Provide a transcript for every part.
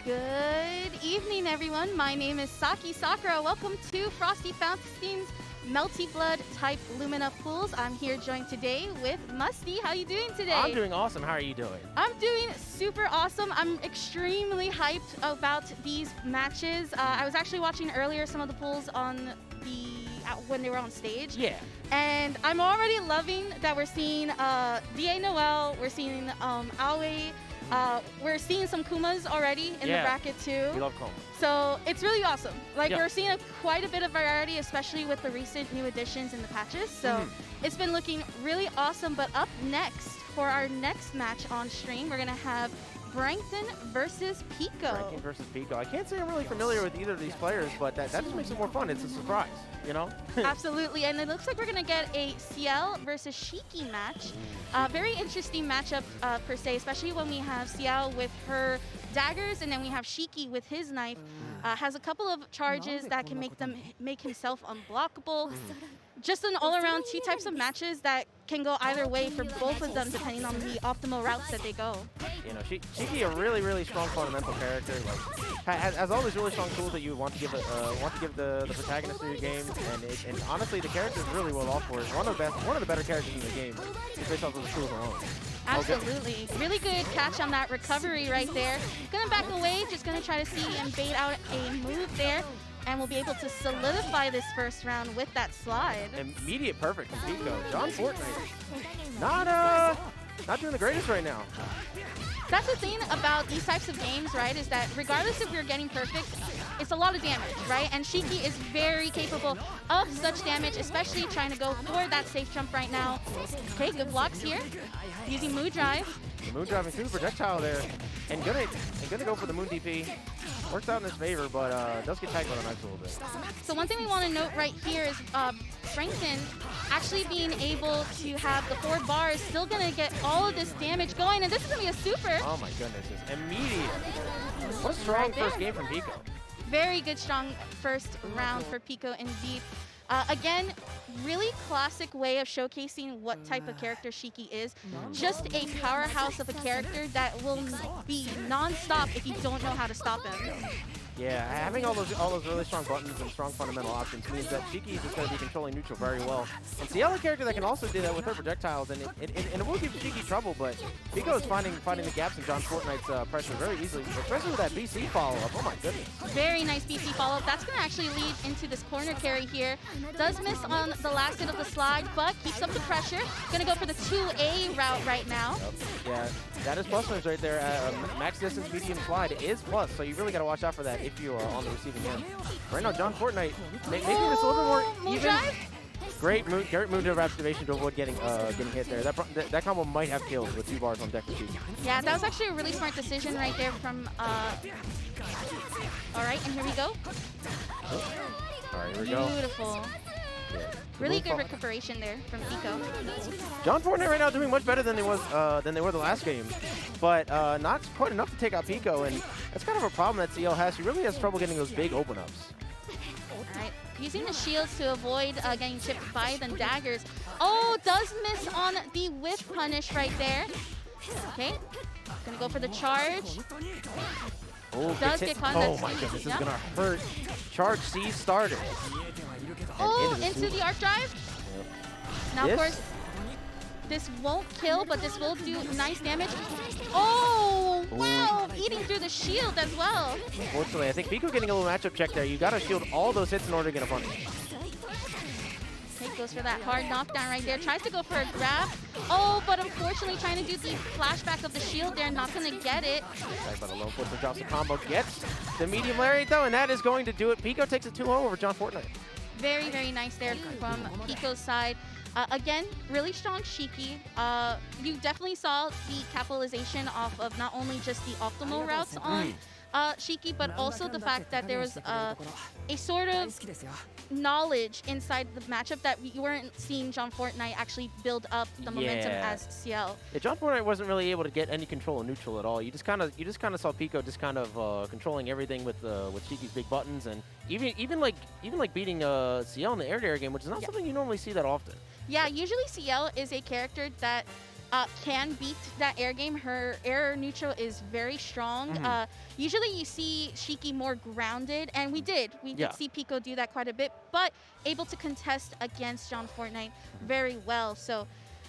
Good evening, everyone. My name is Saki Sakura. Welcome to Frosty Faustings Melty Blood type Lumina Pools. I'm here joined today with Musty. How are you doing today? I'm doing awesome. How are you doing? I'm doing super awesome. I'm extremely hyped about these matches. I was actually watching earlier some of the pools on when they were on stage. Yeah. And I'm already loving that we're seeing Noel, we're seeing Aehron, we're seeing some Koumas already in the bracket too. We love Kouma. So it's really awesome. Like we're seeing quite a bit of variety, especially with the recent new additions in the patches. So it's been looking really awesome. But up next, for our next match on stream, we're gonna have Brankton versus Piko. Brankton versus Piko. I can't say I'm really familiar with either of these players, but that just makes it more fun. It's a surprise, you know? Absolutely, and it looks like we're going to get a Ciel versus Shiki match. Very interesting matchup per se, especially when we have Ciel with her daggers and then we have Shiki with his knife. Has a couple of charges that can make himself unblockable. Just an all-around two types of matches that can go either way for both of them depending on the optimal routes that they go. You know, Shiki a really strong fundamental character. Like, has all these really strong tools that you want to give the protagonist of your game, and honestly, the character is really well off for it. One of the better characters in the game, just based off of the tools alone. Absolutely. Really good catch on that recovery right there. Gonna back away, just gonna try to see and bait out a move there. And we'll be able to solidify this first round with that slide. Immediate perfect from Piko. John Fortnight. Not doing the greatest right now. That's the thing about these types of games, right, is that regardless if you're getting perfect, it's a lot of damage, right? And Shiki is very capable of such damage, especially trying to go for that safe jump right now. Okay, good blocks here. Using Moon Drive. The Moon Driving through the projectile there. And gonna go for the Moon DP. Works out in his favor, but does get tagged on a knife a little bit. So one thing we want to note right here is Brankton actually being able to have the 4 bars, still going to get all of this damage going, and this is going to be a super. Oh my goodness, it's immediate. What a strong first game from Piko. Very good, strong first round for Piko indeed. Again, really classic way of showcasing what type of character Shiki is. Just a powerhouse of a character that will be non-stop if you don't know how to stop him. Yeah, having all those really strong buttons and strong fundamental options means that Shiki is just going to be controlling neutral very well. And Ciel a character that can also do that with her projectiles, and it will give Shiki trouble, but Piko is finding the gaps in John Fortnite's pressure very easily, especially with that BC follow-up. Oh my goodness. Very nice BC follow-up. That's going to actually lead into this corner carry here. Does miss on the last hit of the slide, but keeps up the pressure. Going to go for the 2A route right now. Yeah, that is plus moves right there. Max distance medium slide is plus, so you really got to watch out for that if you are on the receiving end. Right now, John Fortnite making this a little bit more even. Great move to activation to avoid getting hit there. That combo might have killed with 2 bars on deck for Shiki. Yeah, that was actually a really smart decision right there from. All right, and here we go. All right, here we go. Beautiful. Yeah. Really good recuperation there from Piko. John Fortnite right now doing much better than they were the last game, but not quite enough to take out Piko, and that's kind of a problem that Ciel has. She really has trouble getting those big open-ups. All right, using the shields to avoid getting chipped by the daggers. Oh, does miss on the whiff punish right there. Okay, gonna go for the charge. Oh, does get caught. Oh my goodness, this is gonna hurt. Charge C started. Oh, into the arc drive. Yep. Now, of course, this won't kill, but this will do nice damage. Oh, wow, eating through the shield as well. Unfortunately, I think Piko getting a little matchup check there. You gotta shield all those hits in order to get a punish. Okay, goes for that hard knockdown right there. Tries to go for a grab. Oh, but unfortunately trying to do the flashback of the shield there. Not going to get it. But a low foot drops the combo. Gets the medium lariat though, and that is going to do it. Piko takes it 2-0 over John Fortnight. Very, very nice there from Piko's side. Again, really strong Shiki. You definitely saw the capitalization off of not only just the optimal routes on Shiki, but also the fact that there was a sort of knowledge inside the matchup that you weren't seeing John Fortnight actually build up the momentum as Ciel. Yeah, John Fortnight wasn't really able to get any control of neutral at all. You just kind of saw Piko just kind of controlling everything with Shiki's big buttons, and even like beating Ciel in the air-to-air game, which is not something you normally see that often. Yeah, usually Ciel is a character that can beat that air game. Her air neutral is very strong. Usually you see Shiki more grounded, and we did see Piko do that quite a bit, but able to contest against John Fortnight very well. So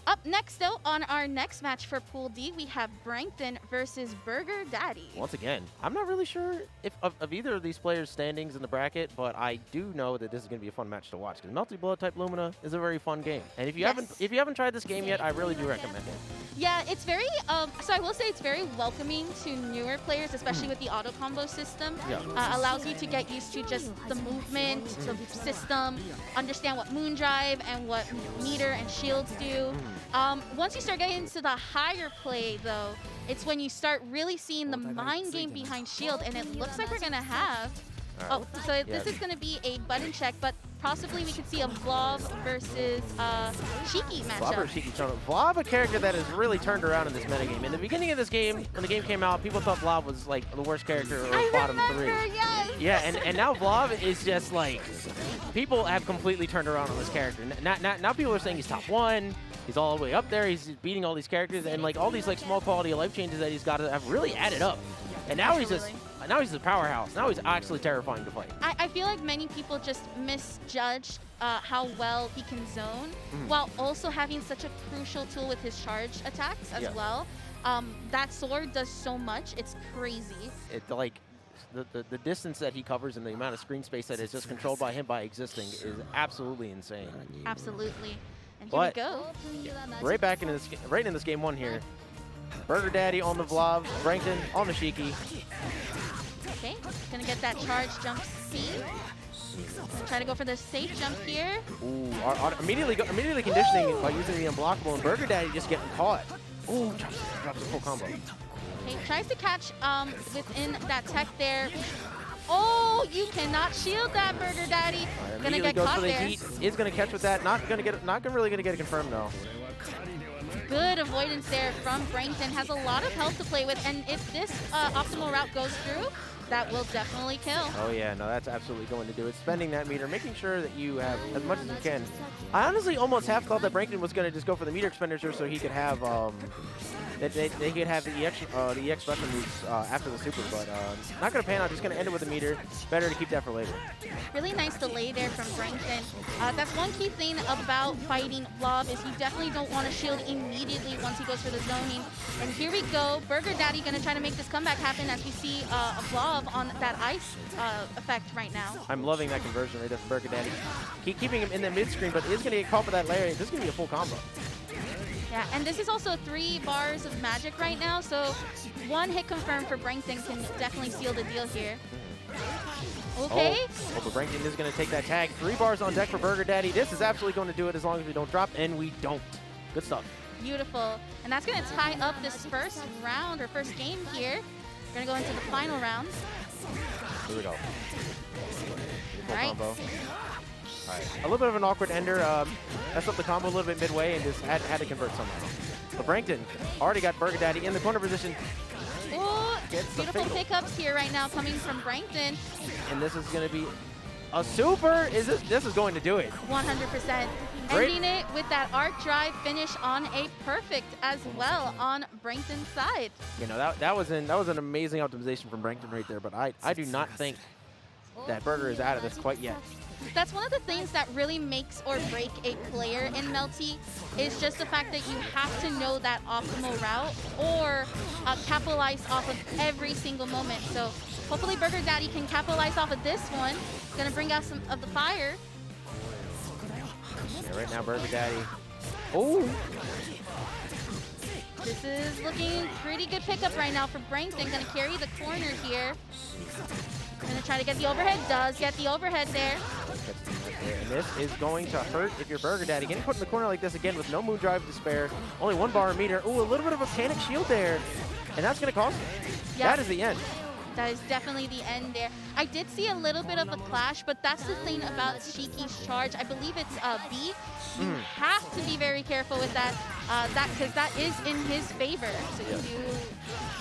up next, though, on our next match for Pool D, we have Brankton versus BurgerDaddy. Once again, I'm not really sure if of either of these players' standings in the bracket, but I do know that this is going to be a fun match to watch because Melty Blood type Lumina is a very fun game. And if you haven't tried this game yet, I really do recommend it. Yeah, it's very so I will say it's very welcoming to newer players, especially with the auto combo system. Allows you to get used to just the movement, the system, understand what Moondrive and what meter and shields do. Once you start getting into the higher play, though, it's when you start really seeing the mind game behind shield, and it looks like we're gonna have. So this is gonna be a button check, but possibly we could see a Vlov versus Shiki matchup. Vlov, a character that has really turned around in this metagame. In the beginning of this game, when the game came out, people thought Vlov was like the worst character or bottom 3. Yes. Yeah, and now Vlov is just like, people have completely turned around on this character. Now people are saying he's top 1. He's all the way up there. He's beating all these characters, and like all these like small quality of life changes that he's got to have really added up. And now he's a powerhouse. Now he's actually terrifying to fight. I feel like many people just misjudge how well he can zone, while also having such a crucial tool with his charge attacks as well. That sword does so much. It's crazy. It's like the distance that he covers and the amount of screen space that is just controlled by him by existing is absolutely insane. Absolutely. And here we go. Right back into this, right in this game 1 here. BurgerDaddy on the Vlov, Brankton on the Shiki. Okay, gonna get that charge jump speed. Try to go for the safe jump here. Ooh, immediately conditioning by using the unblockable, and BurgerDaddy just getting caught. Ooh, drops a full combo. Okay, tries to catch within that tech there. Oh, you cannot shield that, BurgerDaddy. Gonna get caught there. Heat. Is gonna catch with that. Not really gonna get it confirmed though. Good avoidance there from Brankton. Has a lot of health to play with, and if this optimal route goes through, that will definitely kill. Oh yeah, no, that's absolutely going to do it. Spending that meter, making sure that you have as much as you can. I honestly almost half thought that Brankton was going to just go for the meter expenditure so he could have they could have the EX weapon moves after the super, but not going to pan out. Just going to end it with a meter. Better to keep that for later. Really nice delay there from Brankton. That's one key thing about fighting Vlov is you definitely don't want to shield immediately once he goes for the zoning. And here we go. BurgerDaddy going to try to make this comeback happen as we see a Vlov on that ice effect right now. I'm loving that conversion rate of BurgerDaddy. Keeping him in the mid screen, but is going to get caught with that Larry. This is going to be a full combo. Yeah, and this is also 3 bars of magic right now, so 1 hit confirmed for Brankton can definitely seal the deal here. Okay. Oh, but Brankton is going to take that tag. 3 bars on deck for BurgerDaddy. This is absolutely going to do it as long as we don't drop, and we don't. Good stuff. Beautiful. And that's going to tie up this first round, or first game here. We're going to go into the final round. Here we go. All right. Combo. All right. A little bit of an awkward ender. Messed up the combo a little bit midway and just had to convert somehow. But Brankton already got BurgerDaddy in the corner position. Ooh, beautiful pickups here right now coming from Brankton. And this is going to be a super. This is going to do it. 100%. Ending it with that arc drive finish on a perfect as well on Brankton's side. You know, that was an amazing optimization from Brankton right there, but I do not think that Burger is out of this quite yet. That's one of the things that really makes or break a player in Melty is just the fact that you have to know that optimal route or capitalize off of every single moment. So hopefully BurgerDaddy can capitalize off of this one. It's going to bring out some of the fire. Yeah, right now BurgerDaddy. Oh! This is looking pretty good pickup right now for Brankton. Going to carry the corner here. Going to try to get the overhead. Does get the overhead there. And this is going to hurt if you're BurgerDaddy. Getting put in the corner like this again with no moon drive to spare. Only 1 bar a meter. Ooh, a little bit of a panic shield there. And that's going to cost him. Yep. That is the end. That is definitely the end there. I did see a little bit of a clash, but that's the thing about Shiki's charge. I believe it's B. You have to be very careful with that, because that is in his favor. So you do.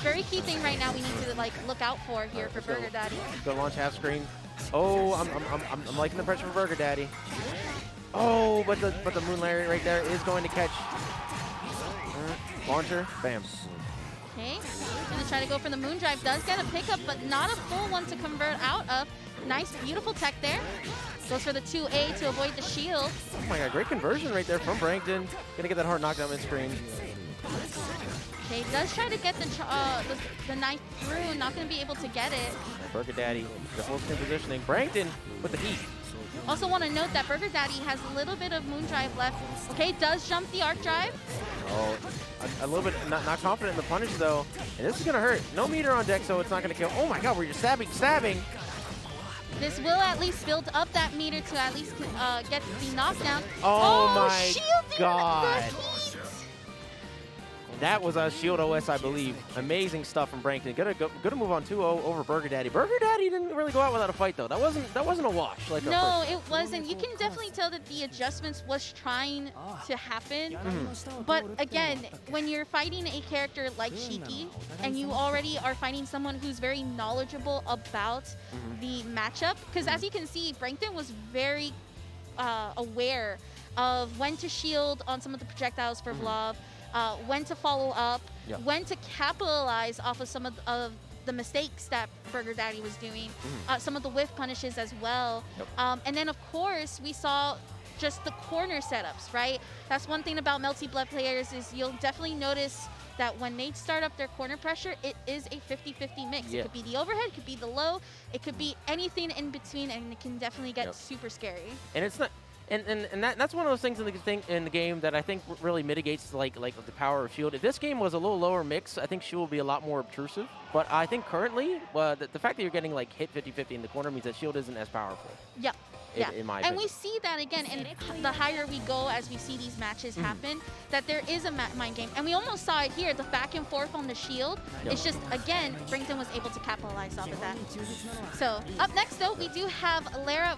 Very key thing right now we need to look out for here for BurgerDaddy. Go launch half screen. Oh, I'm liking the pressure for BurgerDaddy. Oh, but the Moon Larry right there is going to catch. Launcher, bam. Okay, gonna try to go for the moon drive. Does get a pickup, but not a full one to convert out of. Nice, beautiful tech there. Goes for the 2A to avoid the shield. Oh my god, great conversion right there from Brankton. Gonna get that hard knockdown mid-screen. Okay, does try to get the knife through. Not gonna be able to get it. BurgerDaddy, the full screen positioning. Brankton with the heat. Also want to note that BurgerDaddy has a little bit of moon drive left. Okay, does jump the arc drive. Oh, a little bit not confident in the punish though. And this is gonna hurt. No meter on deck, so it's not gonna kill. Oh my god, where you're stabbing. This will at least build up that meter to at least get the knockdown. Oh my shielding god. the heat. That was a shield OS, I believe. Amazing stuff from Brankton. Gonna move on 2-0 over BurgerDaddy. BurgerDaddy didn't really go out without a fight though. That wasn't a wash. Like no, it wasn't. You can definitely tell that the adjustments was trying to happen. But again, when you're fighting a character like Shiki and you already are fighting someone who's very knowledgeable about the matchup, because as you can see, Brankton was very aware of when to shield on some of the projectiles for Vlov. When to follow up, when to capitalize off of some of the mistakes that BurgerDaddy was doing, some of the whiff punishes as well. And then, of course, we saw just the corner setups, right? That's one thing about Melty Blood players is you'll definitely notice that when they start up their corner pressure, it is a 50-50 mix. It could be the overhead, it could be the low, it could be anything in between, and it can definitely get super scary. And it's not... And that's one of those things in the game that I think really mitigates like the power of shield. If this game was a little lower mix, I think shield would be a lot more obtrusive. But I think currently, the fact that you're getting like hit 50-50 in the corner means that shield isn't as powerful. Yeah. In my opinion. And we see that again, and the higher we go as we see these matches happen, that there is a mind game. And we almost saw it here, the back and forth on the shield. It's just, again, Brankton was able to capitalize off of that. So, up next, though, we do have Lara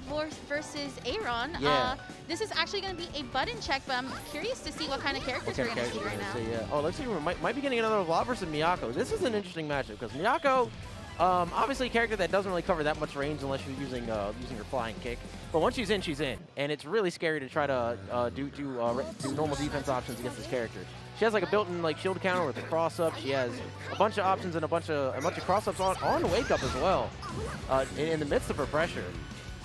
versus Aehron. This is actually going to be a button check, but I'm curious to see what kind of characters we're going to see right now. Oh, looks like we might be getting another Vlov versus Miyako. This is an interesting matchup, because Miyako, obviously a character that doesn't really cover that much range unless you're using her flying kick. But once she's in, and it's really scary to try to do normal defense options against this character. She has like a built-in like shield counter with a cross-up. She has a bunch of options and a bunch of cross-ups on wake-up as well, in the midst of her pressure.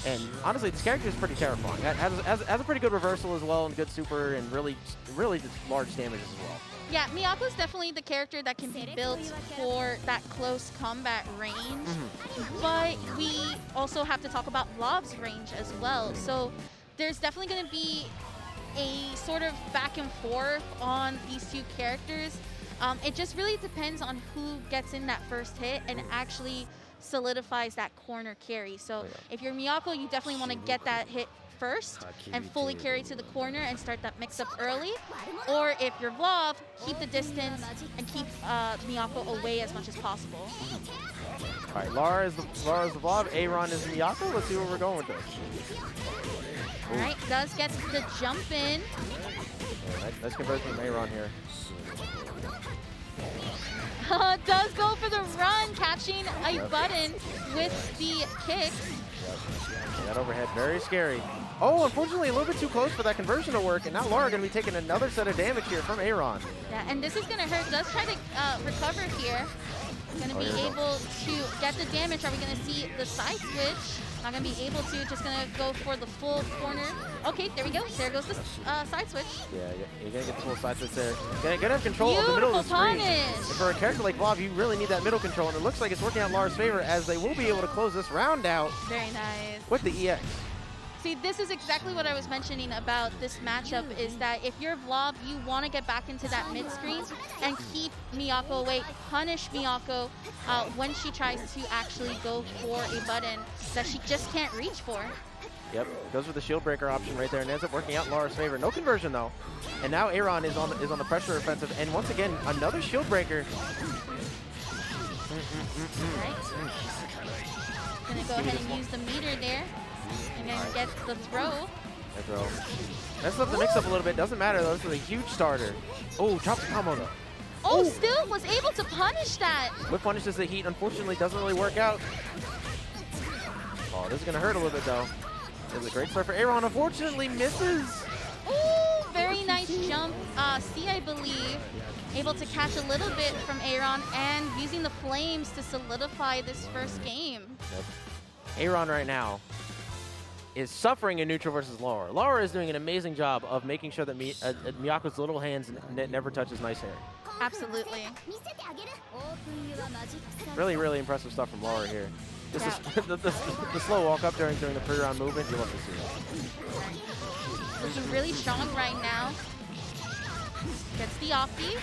And honestly, this character is pretty terrifying. Has a pretty good reversal as well, and good super, and really just large damage as well. Yeah, Miyako is definitely the character that can be built for that close combat range, but we also have to talk about Vlov's range as well. So there's definitely going to be a sort of back and forth on these two characters. It just really depends on who gets in that first hit and actually solidifies that corner carry. So if you're Miyako, you definitely want to get that hit first and fully carry to the corner and start that mix-up early. Or if you're Vlov, keep the distance and keep Miyako away as much as possible. All right, Lara is the Vlov, Aehron is Miyako. Let's see where we're going with this. All right, does get the jump in. Nice conversion from Aehron here. Does go for the run, catching a button with the kicks. That overhead, very scary. Oh, unfortunately, a little bit too close for that conversion to work, and now Lara going to be taking another set of damage here from Aehron. Yeah, and this is going to hurt. Does try to recover here. Going to be able to get the damage. Are we going to see the side switch? Not going to be able to. Just going to go for the full corner. Okay, there we go. There goes the side switch. Yeah, you're going to get the full side switch there. Going to have control of the middle of the screen. And for a character like Vlov, you really need that middle control, and it looks like it's working out in Lara's favor as they will be able to close this round out. Very nice. With the EX. See, this is exactly what I was mentioning about this matchup, is that if you're Vlov, you want to get back into that mid-screen and keep Miyako away, punish Miyako when she tries to actually go for a button that she just can't reach for. Yep, goes for the shield breaker option right there and ends up working out in Lara's favor. No conversion though. And now Aehron is on the pressure offensive, and once again, another shield breaker. Right. Gonna go ahead and use the meter there. And then get the throw. Messed up the mix-up a little bit. Doesn't matter, though. This is a huge starter. Oh, drops the combo, though. Oh, still was able to punish that. What punishes the heat, unfortunately, doesn't really work out. Oh, this is going to hurt a little bit, though. It was a great start for Aehron. Unfortunately, misses. Oh, very nice nice jump. C, I believe, able to catch a little bit from Aehron and using the flames to solidify this first game. Yep. Aehron right now is suffering in neutral versus Lara. Lara is doing an amazing job of making sure that Miyako's little hands never touches nice hair. Absolutely. Really, really impressive stuff from Lara here. This is the slow walk up during the pre-round movement. You love to see that. Looking really strong right now. Gets the offbeat.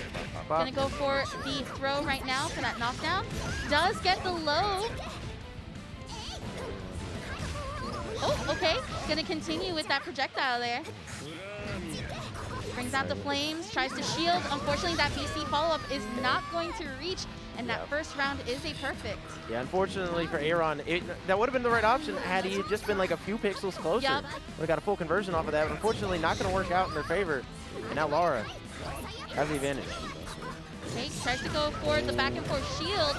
Gonna go for the throw right now for that knockdown. Does get the low. Oh, okay. Gonna continue with that projectile there. Brings out the flames, tries to shield. Unfortunately, that BC follow-up is not going to reach, and that first round is a perfect. Yeah, unfortunately for Aehron, that would have been the right option had he just been like a few pixels closer. Yep. Would have got a full conversion off of that, but unfortunately not going to work out in their favor. And now Lara has the advantage. Okay, tries to go for the back and forth shield,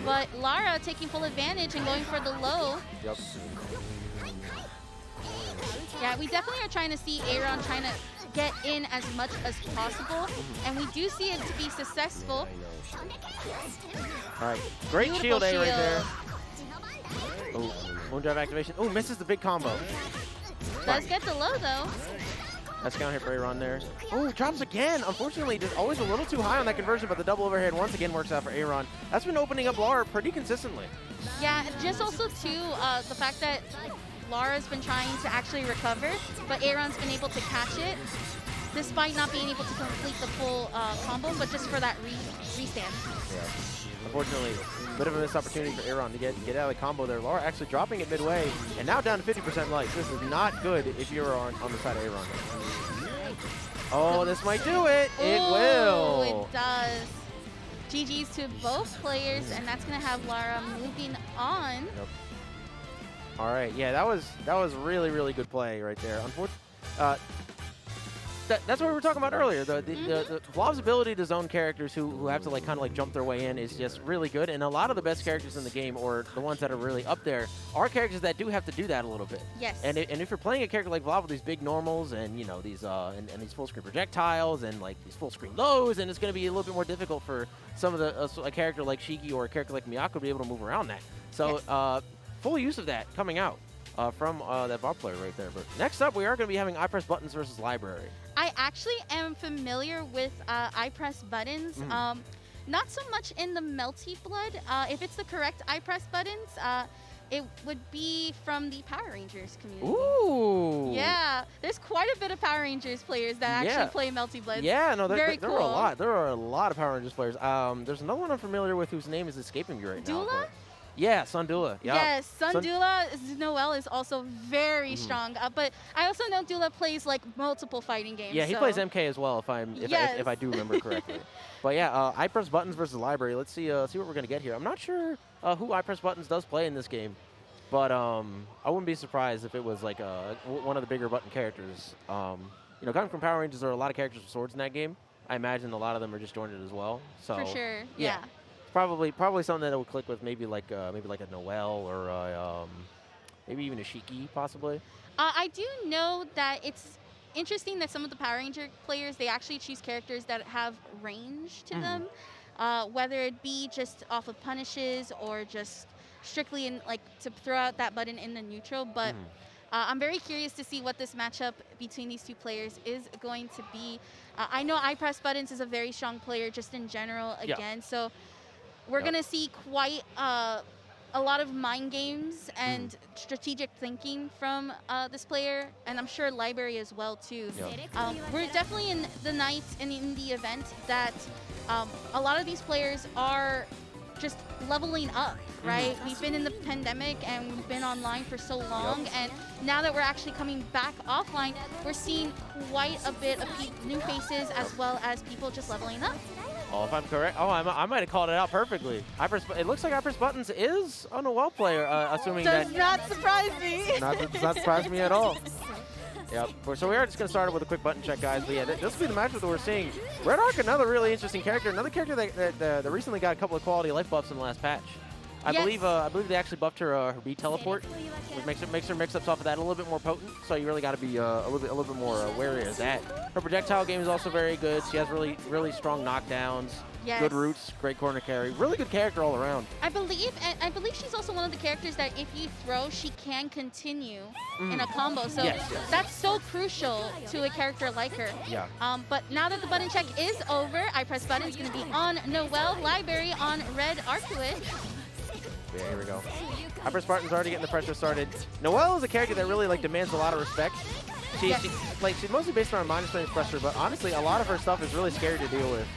but Lara taking full advantage and going for the low. Yep. Yeah, we definitely are trying to see Aehron trying to get in as much as possible, and we do see it to be successful. All right, great Beautiful shield A right there. Oh, Moondrive activation. Oh, misses the big combo. Does get the low though. That's counter hit for Aehron there. Oh, drops again. Unfortunately, just always a little too high on that conversion, but the double overhead once again works out for Aehron. That's been opening up Lara pretty consistently. Yeah, just also too, the fact that Lara's been trying to actually recover, but Aehron's been able to catch it, despite not being able to complete the full combo, but just for that restand. Yeah. Unfortunately, a bit of a missed opportunity for Aehron to get out of the combo there. Lara actually dropping it midway, and now down to 50% life. This is not good if you're on the side of Aehron. Oh, this might do it. It will. It does. GG's to both players, and that's going to have Lara moving on. Yep. All right, yeah, that was really, really good play right there. Unfortunately, that's what we were talking about earlier. The Vlov's ability to zone characters who have to kind of jump their way in is just really good. And a lot of the best characters in the game, or the ones that are really up there, are characters that do have to do that a little bit. Yes. And if you're playing a character like Vlov with these big normals and these and these full screen projectiles and these full screen lows, and it's going to be a little bit more difficult for some of a character like Shiki or a character like Miyako to be able to move around that. So. Yes. Full use of that coming out from that Vlov player right there. But next up, we are going to be having iPressbuttons versus Library. I actually am familiar with iPressbuttons. Not so much in the Melty blood. If it's the correct iPressbuttons, it would be from the Power Rangers community. Ooh. Yeah, there's quite a bit of Power Rangers players that actually play Melty Bloods. Yeah, no, there cool. are a lot. There are a lot of Power Rangers players. There's another one I'm familiar with whose name is escaping me right now. Dula? Yeah, Sundula. Yeah. Yes, Sundula Noel is also very strong. But I also know Dula plays multiple fighting games. Yeah, he plays MK as well, if I do remember correctly. But yeah, iPressbuttons versus Library. Let's see what we're gonna get here. I'm not sure who iPressbuttons does play in this game, but I wouldn't be surprised if it was one of the bigger button characters. Coming from Power Rangers, there are a lot of characters with swords in that game. I imagine a lot of them are just joined it as well. So for sure, yeah. Probably something that will click with maybe like a Noel or maybe even a Shiki possibly. I do know that it's interesting that some of the Power Ranger players, they actually choose characters that have range to them, whether it be just off of punishes or just strictly in to throw out that button in the neutral. But I'm very curious to see what this matchup between these two players is going to be. I know iPressbuttons is a very strong player just in general again, so we're going to see quite a lot of mind games and strategic thinking from this player, and I'm sure Library as well, too. We're definitely in the night and in the event that a lot of these players are just leveling up, right? We've been in the pandemic and we've been online for so long, and now that we're actually coming back offline, we're seeing quite a bit of new faces as well as people just leveling up. Oh, if I'm correct, I might have called it out perfectly. It looks like iPressbuttons is a Noel player, assuming Does not surprise me. Does not surprise me at all. Yep. So we are just going to start it with a quick button check, guys. But yeah, this will be the matchup that we're seeing. Red Arc, another really interesting character. Another character that recently got a couple of quality life buffs in the last patch. I believe they actually buffed her re-teleport, which makes her mix-ups off of that a little bit more potent. So you really got to be a little bit more wary of that. Her projectile game is also very good. She has really strong knockdowns. Yes. Good roots, great corner carry. Really good character all around. I believe she's also one of the characters that if you throw, she can continue in a combo. So that's so crucial to a character like her. Yeah. But now that the button check is over, I press button is going to be on Noel, Library on red Arcueid. Yeah, here we go. ipressbuttons already getting the pressure started. Noel is a character that really demands a lot of respect. She's mostly based around minus range pressure, but honestly, a lot of her stuff is really scary to deal with.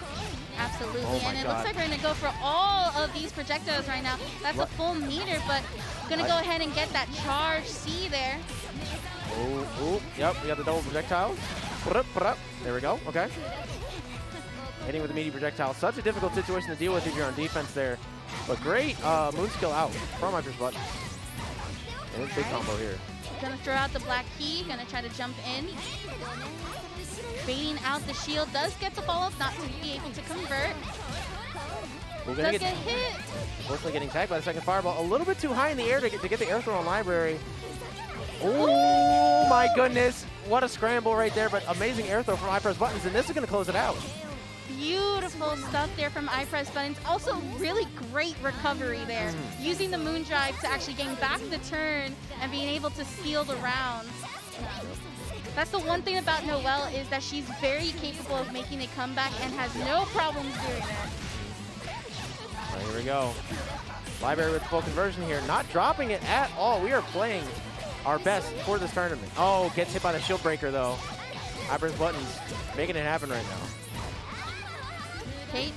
Absolutely, oh and it looks like we're going to go for all of these projectiles right now. That's a full meter, but going to go ahead and get that charge C there. Yep, we got the double projectile. There we go, okay. Hitting with the meaty projectile. Such a difficult situation to deal with if you're on defense there. But great moon skill out from ipressbuttons. And it's a big combo here. Gonna throw out the black key, gonna try to jump in. Baiting out the shield, does get the follow-up, not to be able to convert. Does get hit. Unfortunately getting tagged by the second fireball. A little bit too high in the air to get the air throw on Library. Oh my goodness. What a scramble right there, but amazing air throw from ipressbuttons, and this is gonna close it out. Beautiful stuff there from ipressbuttons. Also really great recovery there. Using the moon drive to actually gain back the turn and being able to steal the rounds. That's the one thing about Noel is that she's very capable of making a comeback and has no problems doing it. Right, here we go. Library with full conversion here. Not dropping it at all. We are playing our best for this tournament. Oh, gets hit by the shield breaker though. ipressbuttons making it happen right now. Okay,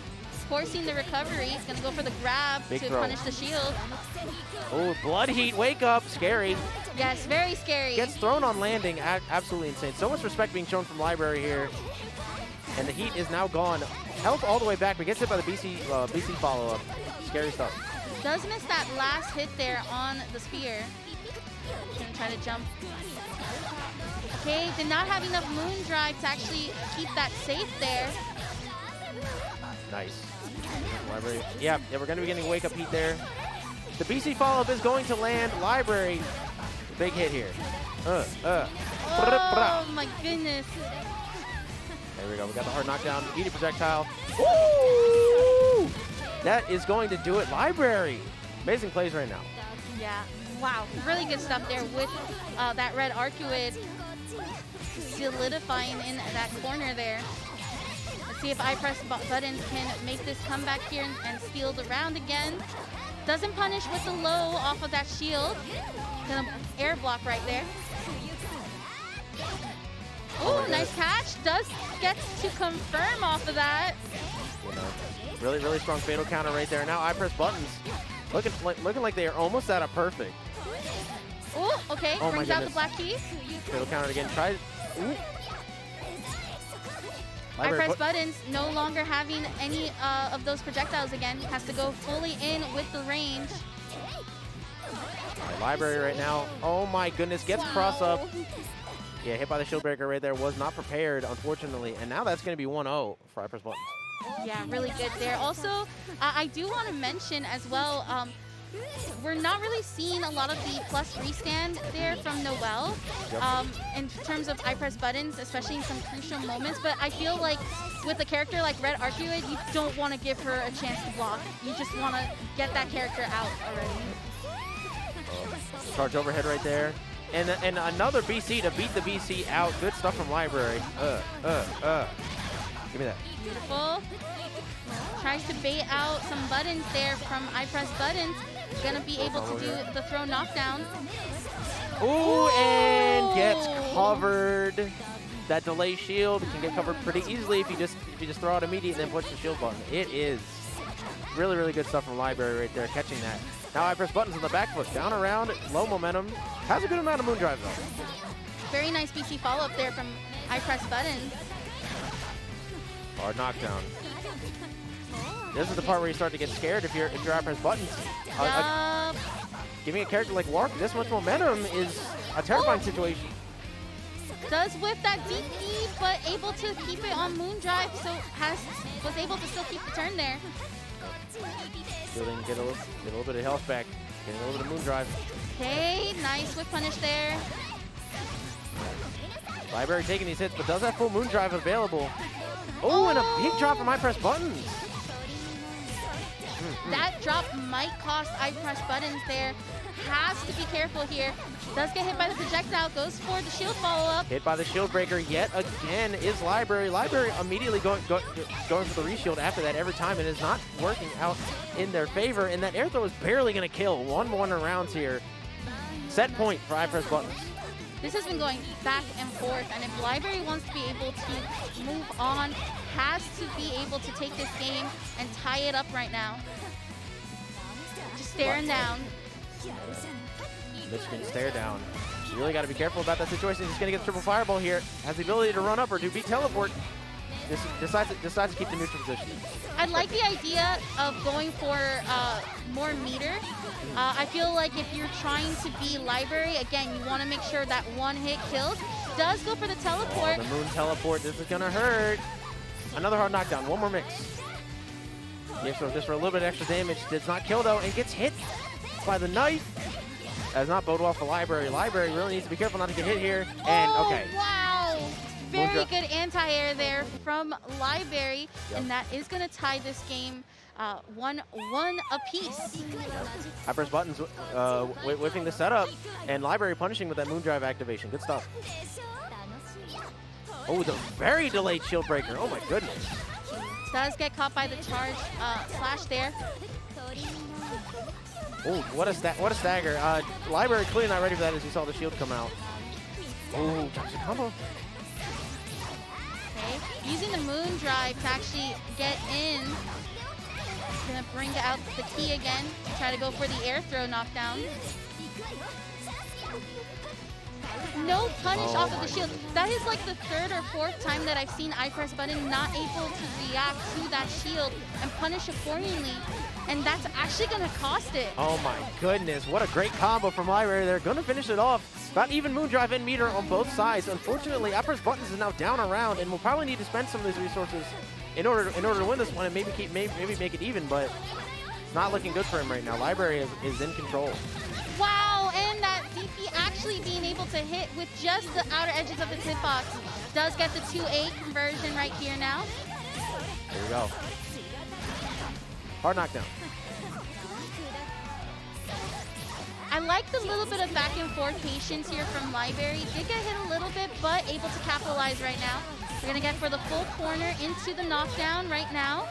forcing the recovery. He's going to go for the grab to punish the shield. Oh, blood heat, wake up, scary. Yes, very scary. Gets thrown on landing, absolutely insane. So much respect being shown from Library here. And the heat is now gone. Health all the way back, but gets hit by the BC follow-up. Scary stuff. Does miss that last hit there on the spear. Going to try to jump. Okay, did not have enough moon drive to actually keep that safe there. Nice. Library. Yeah, we're going to be getting wake-up heat there. The BC follow-up is going to land. Library. Big hit here. Oh, my goodness. There we go. We got the hard knockdown. Meaty projectile. Woo! That is going to do it. Library. Amazing plays right now. Yeah. Wow. Really good stuff there with that red Arcueid solidifying in that corner there. Let's see if ipressbuttons can make this comeback here and steal the round again. Doesn't punish with the low off of that shield. Gonna air block right there. Oh, nice catch. Does get to confirm off of that. Really strong fatal counter right there. Now ipressbuttons looking like they are almost at a perfect. Oh, okay. Oh, brings out the black key. Fatal counter again. Tries. ipressbuttons no longer having any of those projectiles again. Has to go fully in with the range. All right, Library right now. Oh my goodness, gets cross up. Yeah, hit by the shield breaker right there. Was not prepared, unfortunately. And now that's going to be 1-0 for ipressbuttons. Yeah, really good there. Also, I do want to mention as well, we're not really seeing a lot of the plus restand there from Noel in terms of ipressbuttons, especially in some crucial moments. But I feel like with a character like Red Arcueid, you don't want to give her a chance to block. You just want to get that character out already. Charge overhead right there. And another BC to beat the BC out. Good stuff from Library. Give me that. Beautiful. Tries to bait out some buttons there from ipressbuttons. Gonna be able to do the throw knockdown. Ooh, and gets covered. That delay shield can get covered pretty easily if you just throw out immediate and then push the shield button. It is really good stuff from Library right there, catching that. Now ipressbuttons on the back foot, down around, low momentum. Has a good amount of moon drive though. Very nice BC follow-up there from ipressbuttons. Hard knockdown. This is the part where you start to get scared if you're ipressbuttons. Giving a character like Warp this much momentum is a terrifying situation. Does whip that DP, but able to keep it on moon drive, so was able to still keep the turn there. Shielding, get a little bit of health back. Getting a little bit of moon drive. Okay, nice whip punish there. Library taking these hits, but does have full moon drive available. Oh, and a big drop from ipressbuttons. That drop might cost ipressbuttons there. Has to be careful here. Does get hit by the projectile, goes for the shield follow-up. Hit by the shield breaker yet again is Library. Library immediately going for the reshield after that every time. It is not working out in their favor, and that air throw is barely going to kill. 1-1 rounds here. Set point for ipressbuttons. This has been going back and forth, and if Library wants to be able to move on, has to be able to take this game and tie it up right now. Just staring down. Michigan stare down. You really got to be careful about that situation. He's going to get the triple fireball here. Has the ability to run up or do beat teleport. Decides to keep the neutral position. I like the idea of going for more meter. I feel like if you're trying to be Library, again, you want to make sure that one hit kills. Does go for the teleport. Oh, the moon teleport. This is going to hurt. Another hard knockdown. One more mix. Yeah, so just for a little bit of extra damage. Does not kill, though, and gets hit by the knife. Does not bode well for Library. Library really needs to be careful not to get hit here. And, okay. Wow. Very good anti-air there from Library. Yep. And that is going to tie this game 1-1 apiece. ipressbuttons whipping the setup, and Library punishing with that moon drive activation. Good stuff. Oh, the very delayed shield breaker. Oh, my goodness. Does get caught by the charge slash there. Oh, what a stagger. Library clearly not ready for that as you saw the shield come out. Oh, toxic combo. Okay, using the moon drive to actually get in. Gonna bring out the key again. Try to go for the air throw knockdown. No punish off of the shield. That is like the third or fourth time that I've seen ipressbutton not able to react to that shield and punish accordingly. And that's actually going to cost it. Oh my goodness, what a great combo from Library. They're going to finish it off. About even moon drive and meter on both sides. Unfortunately, ipressbuttons is now down a round, and we'll probably need to spend some of these resources in order to win this one and maybe make it even, but it's not looking good for him right now. Library is in control. Wow, and that DP actually being able to hit with just the outer edges of the hitbox. Does get the 2-8 conversion right here now. There we go. Hard knockdown. I like the little bit of back and forth patience here from Library. Did get hit a little bit, but able to capitalize right now. We're going to get for the full corner into the knockdown right now.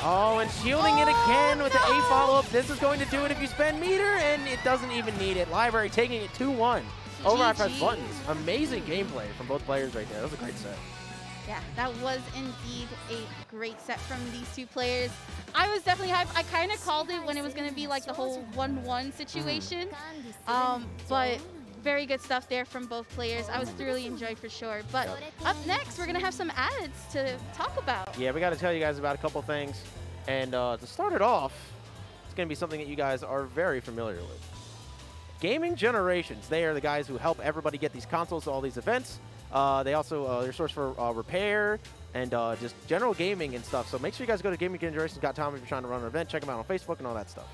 Oh, and shielding it again with the A follow-up. This is going to do it if you spend meter, and it doesn't even need it. Library taking it 2-1 over ipressbuttons. Amazing gameplay from both players right there. That was a great set. Yeah, that was indeed a great set from these two players. I was definitely hyped. I kind of called it when it was going to be like the whole 1-1 situation. But very good stuff there from both players. I was thoroughly enjoyed for sure. But up next, we're going to have some ads to talk about. Yeah, we got to tell you guys about a couple things. And to start it off, it's going to be something that you guys are very familiar with. Gaming Generations. They are the guys who help everybody get these consoles to all these events. They also, they're a source for repair and just general gaming and stuff. So make sure you guys go to gaminggenerations.com if you're trying to run an event. Check them out on Facebook and all that stuff.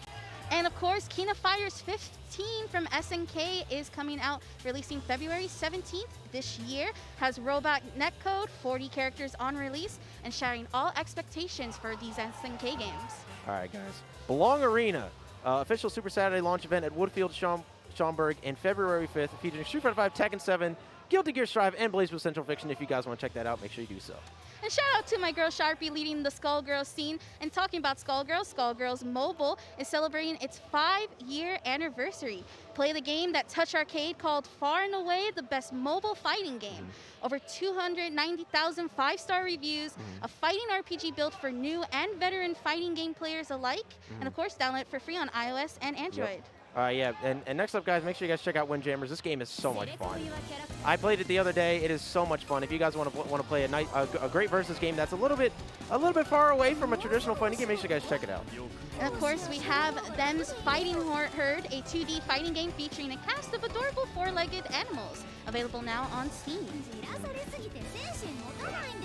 And of course, Kina Fighters 15 from SNK is coming out, releasing February 17th this year. Has robot netcode, 40 characters on release, and shattering all expectations for these SNK games. All right, guys. Belong Arena, official Super Saturday launch event at Woodfield, Schaumburg, in February 5th, featuring Street Fighter 5, Tekken 7, Guilty Gear Strive, and BlazBlue Central Fiction. If you guys want to check that out, make sure you do so. And shout out to my girl Sharpie leading the Skullgirls scene. And talking about Skullgirls, Skullgirls Mobile is celebrating its 5-year anniversary. Play the game that touched Arcade, called far and away the best mobile fighting game. Over 290,000 5-star reviews, a fighting RPG built for new and veteran fighting game players alike. And of course, download it for free on iOS and Android. Yep. Yeah, and next up, guys, make sure you guys check out Windjammers. This game is so much fun. I played it the other day. It is so much fun. If you guys want to play a great versus game that's a little bit far away from a traditional fighting game, make sure you guys check it out. And of course, we have Them's Fighting Herd, a 2D fighting game featuring a cast of adorable 4-legged animals. Available now on Steam.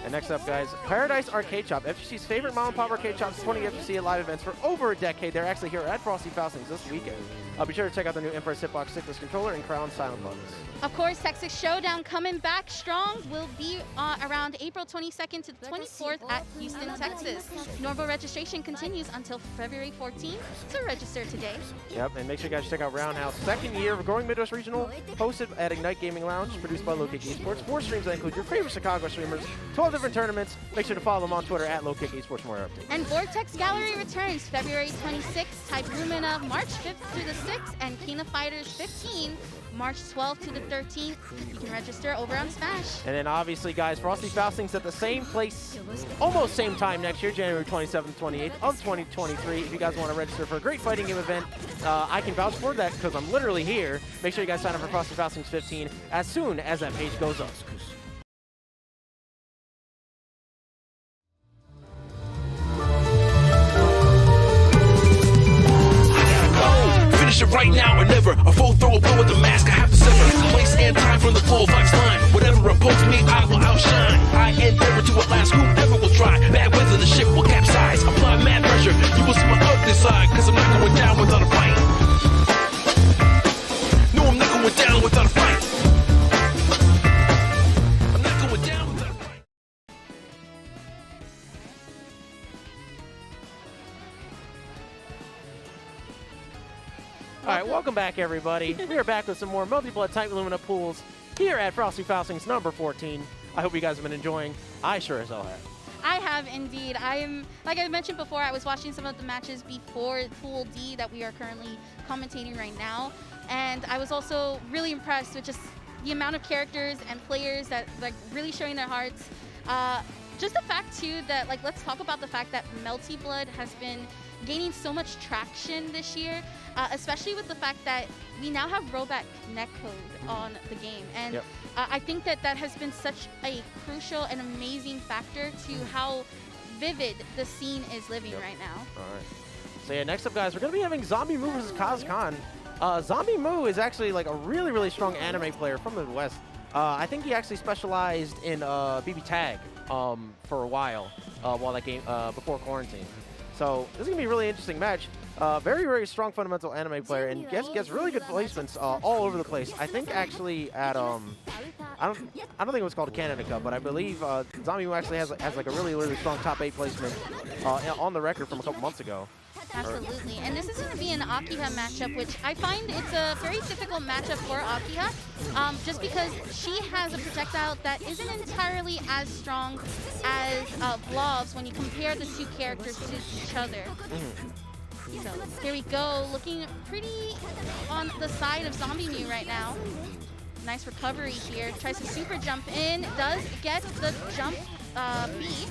And next up, guys, Paradise Arcade Shop. FGC's favorite mom-and-pop arcade shops, 20 FGC at live events for over a decade. They're actually here at Frosty Faustings this weekend. Be sure to check out the new Empress Hitbox Stickless controller and Crown Silent Buttons. Of course, Texas Showdown coming back strong will be around April 22nd to the 24th at Houston, Texas. Normal registration continues until February 14th, so register today. Yep, and make sure you guys check out Roundhouse. Second year of a growing Midwest Regional, hosted at Ignite Gaming Lounge, produced by Low Kick Esports. 4 streams that include your favorite Chicago streamers, 12 different tournaments. Make sure to follow them on Twitter at Low Kick Esports for more updates. And Vortex Gallery returns February 26th, Type Lumina March 5th to the 6th, and Kina Fighters 15 March 12th to the 13th. You can register over on Smash. And then obviously, guys, Frosty Faustings at the same place, almost same time next year, January 27th, 28th of 2023. If you guys want to register for a great fighting game event, I can vouch for that because I'm literally here. Make sure you guys sign up for Frosty Faustings 15 as soon as that page goes up. Right now or never, a full throw blow with the mask, I have to sever. Place and time from the full vibes line. Whatever opposed me, I will outshine. I endeavor to outlast whoever will try. Bad weather, the ship will capsize. Apply mad pressure, you will see my ugly side. Cause I'm not going down without a fight. No, I'm not going down without a fight. I'm not going down without a fight. All right, welcome back, everybody. We are back with some more multi-blood Type Lumina pools here at Frosty Faustings number 14. I hope you guys have been enjoying. I sure as hell have. I have indeed. Like I mentioned before, I was watching some of the matches before Pool D that we are currently commentating right now, and I was also really impressed with just the amount of characters and players that like really showing their hearts. Just the fact too that like let's talk about the fact that Melty Blood has been gaining so much traction this year, especially with the fact that we now have rollback netcode on the game. And yep. I think that that has been such a crucial and amazing factor to how vivid the scene is living right now. All right. So yeah, next up, guys, we're going to be having Zombmu versus Kaz Khan. Zombmu is actually like a really, really strong anime player from the West. I think he actually specialized in BB Tag for a while that game before quarantine. So this is gonna be a really interesting match. Very, very strong fundamental anime player, and gets really good placements all over the place. I think actually at I don't think it was called a Canada Cup, but I believe Zombmu actually has like a really, really strong top 8 placement on the record from a couple months ago. Absolutely, and this is going to be an Akiha matchup, which I find it's a very difficult matchup for Akiha, just because she has a projectile that isn't entirely as strong as Vlov's when you compare the two characters to each other. So here we go, looking pretty on the side of Zombmu right now. Nice recovery here, tries to super jump in, does get the jump beat.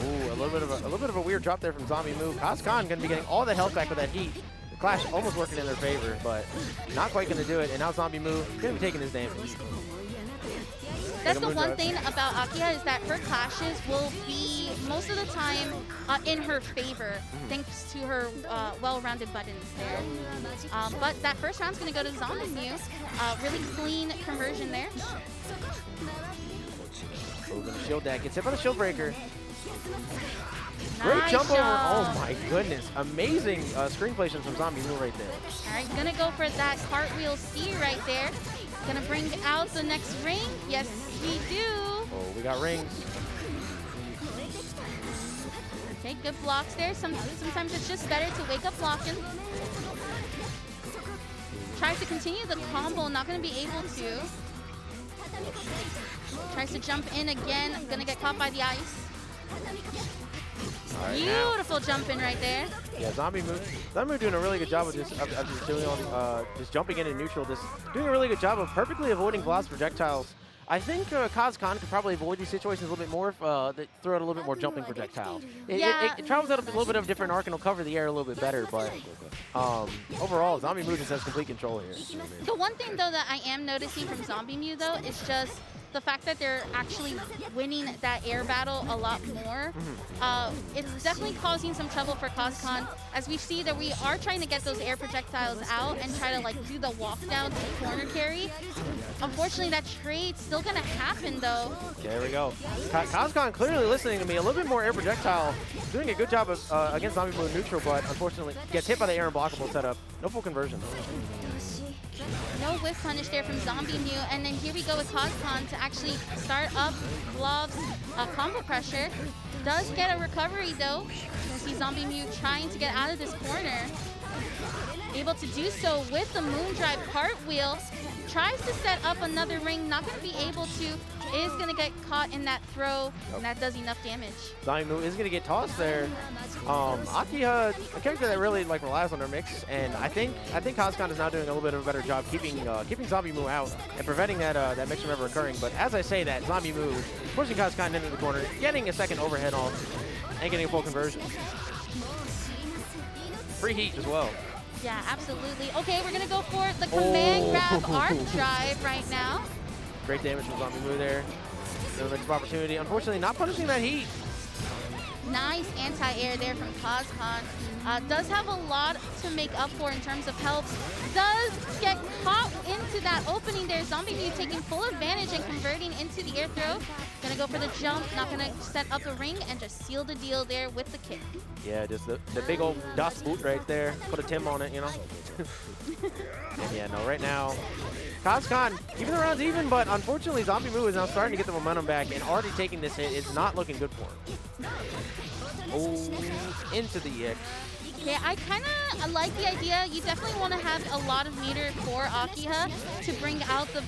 Ooh, a little bit of a weird drop there from Zombmu. Kaz Khan going to be getting all the health back with that heat. The clash almost working in their favor, but not quite going to do it. And now Zombmu going to be taking his damage. That's the one thing about Akiha is that her clashes will be most of the time in her favor, thanks to her well-rounded buttons there. But that first round's going to go to Zombmu. Really clean conversion there. Shield deck gets hit by the shield breaker. Nice Great jump over. job. Oh my goodness. Amazing screen placement from Zombmu right there. All right, gonna go for that cartwheel C right there. Gonna bring out the next ring. Yes, we do. Oh, we got rings. Okay, good blocks there. Sometimes it's just better to wake up blocking. Tries to continue the combo, not gonna be able to. Tries to jump in again, gonna get caught by the ice. Right, beautiful jump in right there. Yeah, Zombmu doing a really good job of just doing all just jumping in neutral, just doing a really good job of perfectly avoiding Vlov's projectiles. I think Kaz Khan could probably avoid these situations a little bit more if they throw out a little bit more jumping projectile. It travels out a little bit of a different arc and will cover the air a little bit better, but overall, Zombmu just has complete control here. The one thing though that I am noticing from Zombmu though is just the fact that they're actually winning that air battle a lot more, it's definitely causing some trouble for Kaz Khan, as we see that we are trying to get those air projectiles out and try to like do the walk down to the corner carry. Unfortunately, that trade's still gonna happen though. There we go. Kaz Khan clearly listening to me. A little bit more air projectile. Doing a good job of, against Zombmu neutral, but unfortunately gets hit by the air unblockable setup. No full conversion. No whiff punish there from Zombmu, and then here we go with Kaz Khan to actually start up Vlov's combo pressure. Does get a recovery though. You see Zombmu trying to get out of this corner. Able to do so with the Moondrive cartwheel. Tries to set up another ring, not going to be able to. Is going to get caught in that throw, and that does enough damage. Zombmu is going to get tossed there. Akiha, a character that really like relies on her mix, and I think Kaz Khan is now doing a little bit of a better job keeping Zombmu out and preventing that mix from ever occurring. But as I say that, Zombmu pushing Kaz Khan into the corner, getting a second overhead off, and getting a full conversion. Free heat as well. Yeah, absolutely. Okay, we're going to go for the command grab arc drive right now. Great damage from Zombmu there. No mix of opportunity. Unfortunately, not punishing that heat. Nice anti-air there from Kaz Khan. Does have a lot to make up for in terms of health. Does get caught into that opening there. Zombmu taking full advantage and converting into the air throw. Gonna go for the jump, not gonna set up a ring and just seal the deal there with the kick. Yeah, just the big old dust boot right there. Put a Tim on it, you know. And yeah, no, right now, Kaz Khan keeping the rounds even, but unfortunately Zombmu is now starting to get the momentum back and already taking this hit. It's not looking good for him. Oh, into the EX. Yeah, I kind of like the idea. You definitely want to have a lot of meter for Akiha to bring out the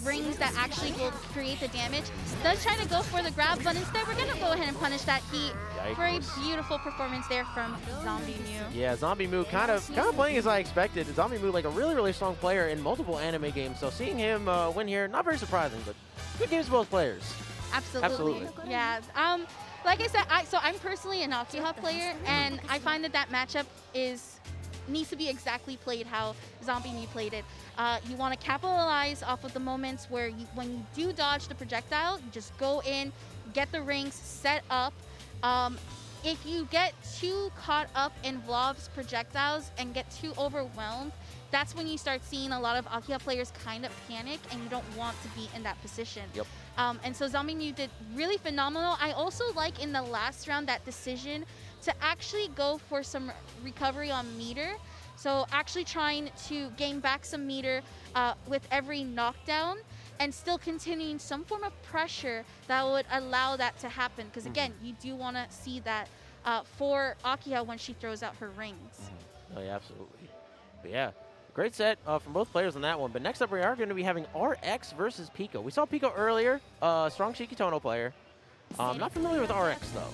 rings that actually will create the damage. Does try to go for the grab, but instead we're going to go ahead and punish that heat. Yikes. Very beautiful performance there from Zombmu. Yeah, Zombmu kind of playing as I expected. Zombmu like a really strong player in multiple anime games, so seeing him win here, not very surprising, but good games for both players. Absolutely. Yeah. Like I said, so I'm personally an Akiha player, and I find that matchup needs to be exactly played how Zombmu played it. You want to capitalize off of the moments where when you do dodge the projectile, you just go in, get the rings set up. If you get too caught up in Vlov's projectiles and get too overwhelmed, that's when you start seeing a lot of Akiha players kind of panic, and you don't want to be in that position. Yep. And so Zombmu did really phenomenal. I also like in the last round that decision to actually go for some recovery on meter. So actually trying to gain back some meter with every knockdown and still continuing some form of pressure that would allow that to happen. Because again, you do want to see that for Akiha when she throws out her rings. Oh yeah, absolutely. But yeah, great set from both players on that one. But next up, we are going to be having RX versus Piko. We saw Piko earlier, strong Shiki Tono player. Not familiar with RX though.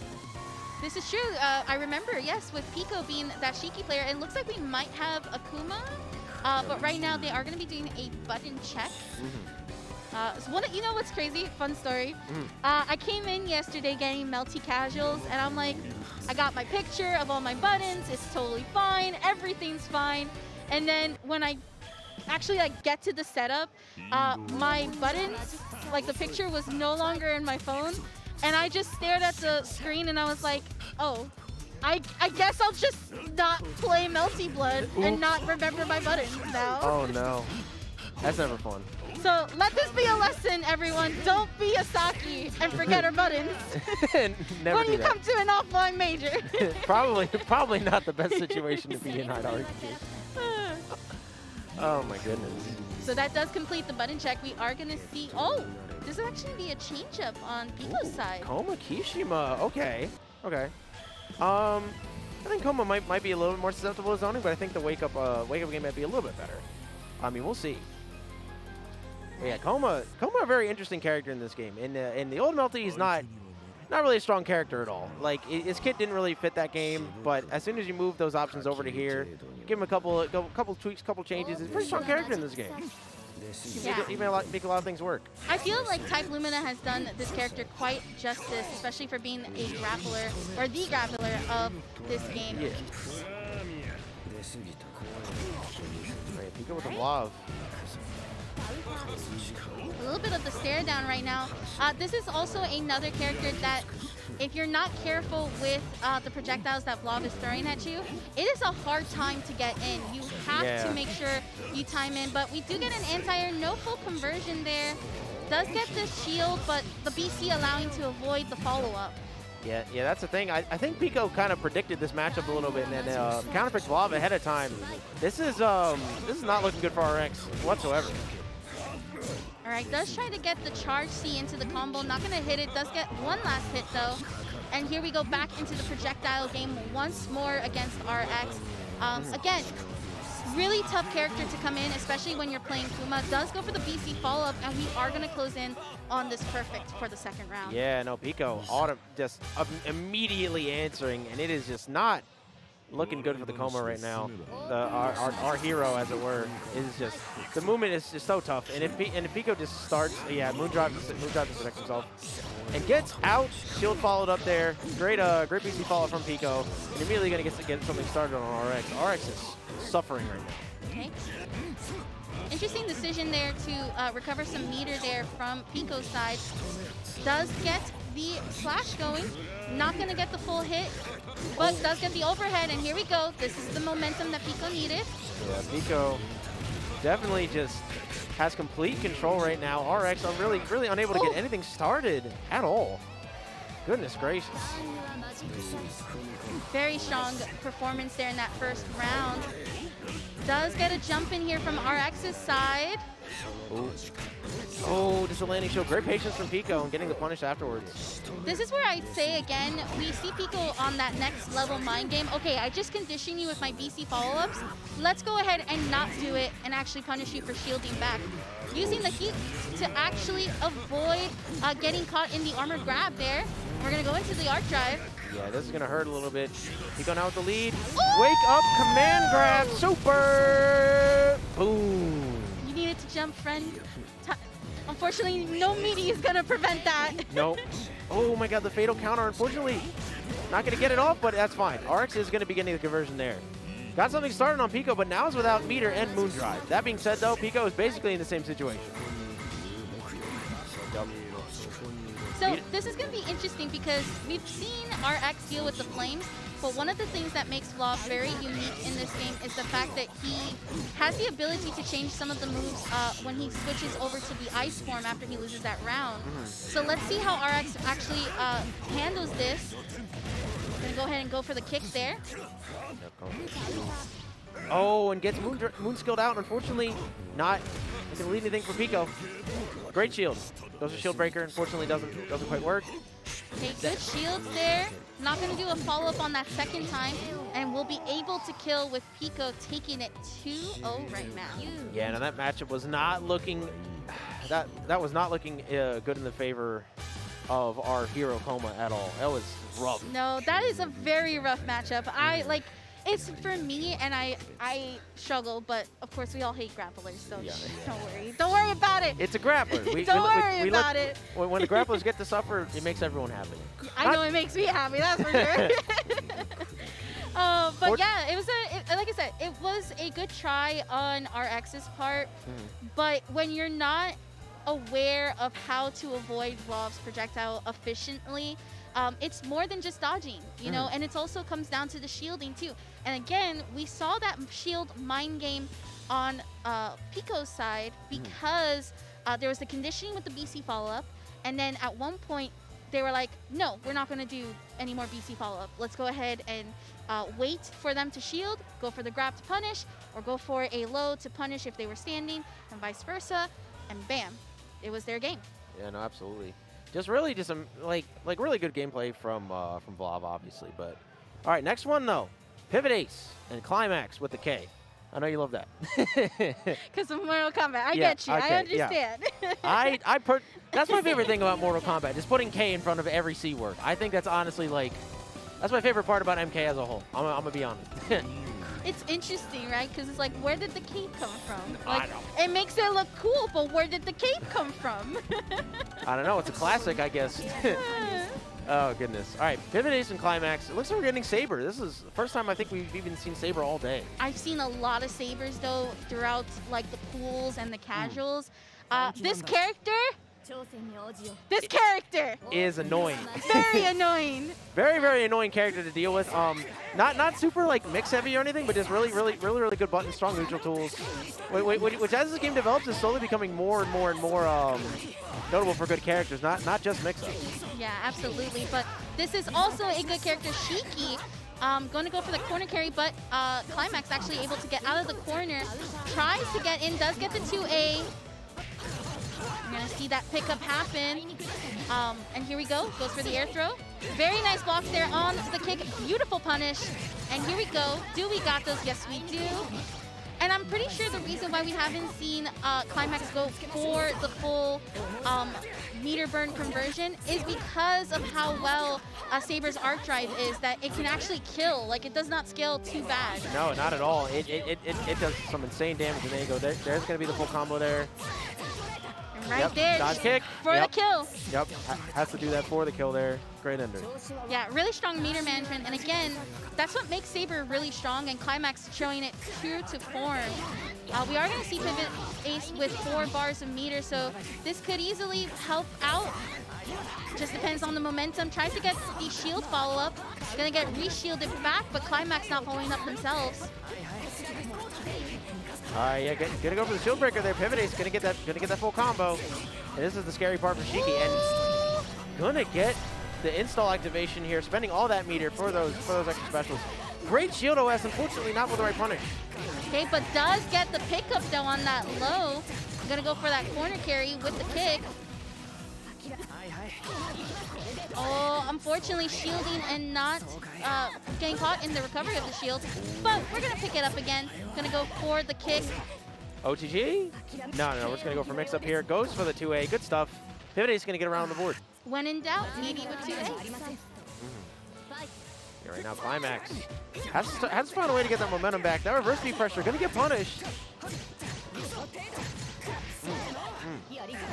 This is true. I remember, yes, with Piko being that Shiki player, it looks like we might have a Kouma, but right now they are going to be doing a button check. So you know what's crazy? Fun story. I came in yesterday getting Melty casuals, and I'm like, I got my picture of all my buttons. It's totally fine. Everything's fine. And then when I actually get to the setup, my buttons, the picture was no longer in my phone. And I just stared at the screen and I was like, oh, I guess I'll just not play Melty Blood and not remember my buttons now. Oh no, that's never fun. So let this be a lesson, everyone. Don't be a Saki and forget her buttons Never when you come to an offline major. probably not the best situation to be in, I'd argue. Oh my goodness. So that does complete the button check. We are going to see, this will actually be a change-up on Piko's side. Kouma Kishima, okay. I think Kouma might be a little bit more susceptible to zoning, but I think the wake up game might be a little bit better. I mean, we'll see. But yeah, Kouma a very interesting character in this game. In the old Melty, he's not really a strong character at all. Like his kit didn't really fit that game, but as soon as you move those options over to here, give him a couple tweaks, couple changes, he's a pretty strong character in this game. Yeah. Make a lot of things work. I feel like Type Lumina has done this character quite justice, especially for being a grappler, or the grappler of this game. Yeah. Right, Piko with the Vlov. A little bit of the stare down right now. This is also another character that, if you're not careful with the projectiles that Vlov is throwing at you, it is a hard time to get in. You have to make sure you time in, but we do get an anti-air, no full conversion there. Does get the shield, but the BC allowing to avoid the follow-up. Yeah, that's the thing. I think Piko kind of predicted this matchup a little bit, and then counterpicked Vlov ahead of time. This is not looking good for RX whatsoever. All right, does try to get the charge C into the combo. Not going to hit it. Does get one last hit, though. And here we go back into the projectile game once more against RX. Again, really tough character to come in, especially when you're playing Kouma. Does go for the BC follow-up, and we are going to close in on this perfect for the second round. Yeah, no, Piko just immediately answering, and it is just not looking good for the Kouma right now. Our hero, as it were, is just, the movement is just so tough. And if Piko just starts, Moondrive to protect himself, and gets out, shield followed up there. Great BC follow from Piko, and immediately gonna get something started on RX. RX is suffering right now. Okay. Interesting decision there to recover some meter there from Piko's side. Does get the slash going. Not going to get the full hit, but does get the overhead. And here we go. This is the momentum that Piko needed. Yeah, Piko definitely just has complete control right now. RX are really unable to get anything started at all. Goodness gracious. Very strong performance there in that first round. Does get a jump in here from RX's side. Ooh. Oh, just a landing show. Great patience from Piko and getting the punish afterwards. This is where I say again, we see Piko on that next level mind game. Okay, I just condition you with my BC follow-ups. Let's go ahead and not do it and actually punish you for shielding back. Using the heat to actually avoid getting caught in the armored grab there. We're going to go into the arc drive. Yeah, this is going to hurt a little bit. Piko now with the lead. Ooh! Wake up, command grab, super! Boom! You needed to jump, friend. Unfortunately, no meaty is going to prevent that. Nope. Oh my god, the fatal counter, unfortunately. Not going to get it off, but that's fine. RX is going to be getting the conversion there. Got something started on Piko, but now it's without meter and Moondrive. That being said, though, Piko is basically in the same situation. So this is going to be interesting because we've seen RX deal with the flames, but one of the things that makes Vlov very unique in this game is the fact that he has the ability to change some of the moves when he switches over to the ice form after he loses that round. So let's see how RX actually handles this. Gonna go ahead and go for the kick there. Oh, and gets moon skilled out. Unfortunately, not going to lead anything for Piko. Great shield. Goes for shield breaker. Unfortunately, doesn't quite work. Okay, good shields there. Not going to do a follow-up on that second time, and we'll be able to kill with Piko taking it 2-0 right now. Yeah, now that matchup was not looking. That was not looking good in the favor of our hero Kouma at all. That was rough. No, that is a very rough matchup. It's for me, and I struggle, but of course we all hate grapplers, so don't worry. Don't worry about it. It's a grappler. Don't worry about it. When the grapplers get to suffer, it makes everyone happy. I know it makes me happy, that's for sure. But yeah, it was like I said, it was a good try on RX's part, but when you're not aware of how to avoid Vlov's projectile efficiently, it's more than just dodging, you know, and it also comes down to the shielding too. And again, we saw that shield mind game on Piko's side because there was the conditioning with the BC follow-up, and then at one point they were like, no, we're not going to do any more BC follow-up. Let's go ahead and wait for them to shield, go for the grab to punish, or go for a low to punish if they were standing, and vice versa, and bam, it was their game. Yeah, no, absolutely. Just really like really good gameplay from Vlov, obviously. But all right, next one though, PivotAce and Klimax with the K. I know you love that. Because of Mortal Kombat, I get you. Okay, I understand. Yeah. That's my favorite thing about Mortal Kombat, just putting K in front of every C word. I think that's honestly that's my favorite part about MK as a whole. I'm gonna be honest. It's interesting, right? Because it's like, where did the cape come from? I Like, know. it makes it look cool, but where did the cape come from? I don't know. It's a classic, I guess. Oh, goodness. All right, PivotAce and Klimax. It looks like we're getting Saber. This is the first time I think we've even seen Saber all day. I've seen a lot of Sabers, though, throughout, like, the pools and the casuals. This character is annoying. very annoying. Very, very annoying character to deal with. Not super like mix heavy or anything, but just really good button, strong neutral tools. Which as this game develops is slowly becoming more and more notable for good characters, not just mix-ups. Yeah, absolutely. But this is also a good character, Shiki. Going to go for the corner carry, but Klimax actually able to get out of the corner. Tries to get in, does get the 2A. We're going to see that pickup happen. And here we go. Goes for the air throw. Very nice block there on the kick. Beautiful punish. And here we go. Do we got those? Yes, we do. And I'm pretty sure the reason why we haven't seen Klimax go for the full meter burn conversion is because of how well Saber's arc drive is, that it can actually kill. Like, it does not scale too bad. No, not at all. It does some insane damage, and there you go. There's going to be the full combo there. Right there. Dodge kick. For the kill. Yep. Has to do that for the kill there. Great ender. Yeah, really strong meter management. And again, that's what makes Saber really strong, and Klimax showing it true to form. We are going to see PivotAce with 4 bars of meter, so this could easily help out. Just depends on the momentum. Tries to get the shield follow-up. Going to get re-shielded back, but Klimax not following up themselves. Yeah, gonna go for the shield breaker there. PivotAce gonna get that full combo, and this is the scary part for Shiki, and gonna get the install activation here, spending all that meter for those extra specials. Great shield OS, unfortunately not with the right punish. Okay, but does get the pickup though on that low. Gonna go for that corner carry with the kick. Oh, unfortunately shielding and not getting caught in the recovery of the shield. But we're going to pick it up again. Gonna go for the kick. OTG? No, we're just going to go for mix-up here. Goes for the 2A. Good stuff. PivotAce going to get around the board. When in doubt, maybe with 2A. Here right now, Klimax has to find a way to get that momentum back. That reverse B pressure going to get punished.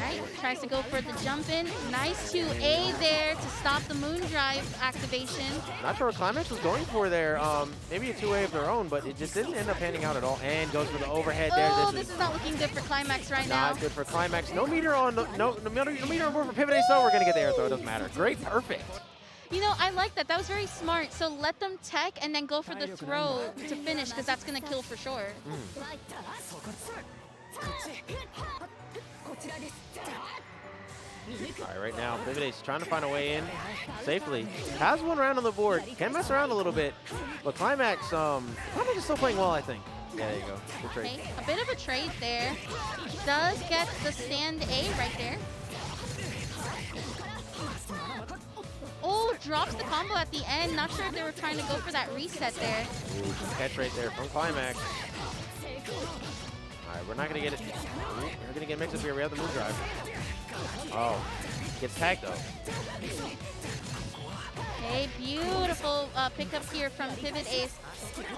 Right, tries to go for the jump in. Nice 2A there to stop the moon drive activation. Not sure what Klimax was going for there. Maybe a 2A of their own, but it just didn't end up panning out at all. And goes for the overhead there. Oh, this is not looking good for Klimax right now. Not good for Klimax. No meter on no meter on board for PivotAce though. We're gonna get the air throw. It doesn't matter. Great, perfect. You know, I like that. That was very smart. So let them tech and then go for the throw to finish, because that's gonna kill for sure. All right, right now, PivotAce trying to find a way in safely. Has one round on the board. Can mess around a little bit. But Klimax is still playing well, I think. Yeah, there you go. Good trade. Okay, a bit of a trade there. Does get the stand A right there. Oh, drops the combo at the end. Not sure if they were trying to go for that reset there. Ooh, good catch right there from Klimax. All right, we're not going to get it. We're going to get mixed up here. We have the move drive. Oh, gets tagged though. Okay, beautiful pickup here from PivotAce.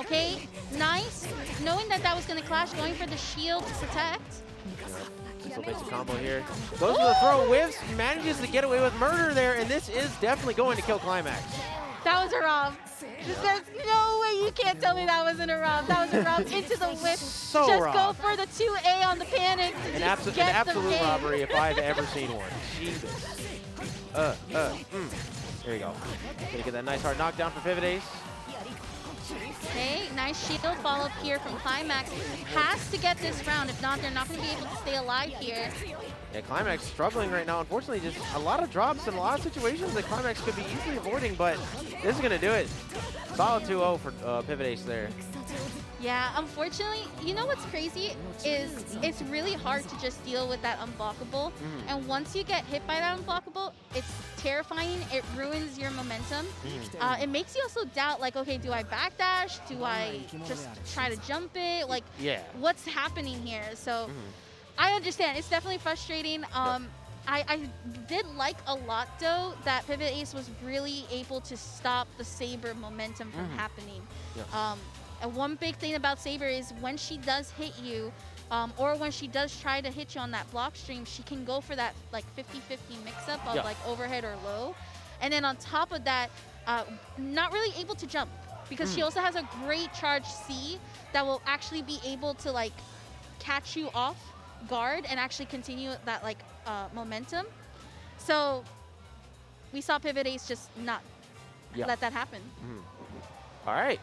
Okay, nice. Knowing that that was going to clash, going for the shield to protect. Little basic combo here. Goes for the throw, whiffs, manages to get away with murder there, and this is definitely going to kill Klimax. That was a rob. There's no way you can't tell me that wasn't a rob. That was a rob into the whip. So Just robbed. go for the 2A on the panic. An absolute robbery if I've ever seen one. Jesus. There you go. Gonna get that nice hard knockdown for PivotAce. Okay, nice shield follow-up here from Klimax. Has to get this round. If not, they're not going to be able to stay alive here. Yeah, Klimax struggling right now. Unfortunately, just a lot of drops and a lot of situations that Klimax could be easily avoiding, but this is going to do it. Solid 2-0 for PivotAce there. Yeah, unfortunately, you know what's crazy is it's really hard to just deal with that unblockable. And once you get hit by that unblockable, it's terrifying. It ruins your momentum. It makes you also doubt, like, okay, do I backdash? Do I just try to jump it? Like, what's happening here? So I understand. It's definitely frustrating. I did like a lot, though, that PivotAce was really able to stop the Saber momentum from happening. And one big thing about Saber is when she does hit you, or when she does try to hit you on that block stream, she can go for that like 50-50 mix-up of like overhead or low. And then on top of that, not really able to jump, because she also has a great charge C that will actually be able to like catch you off guard and actually continue that like momentum. So we saw PivotAce just not let that happen. All right.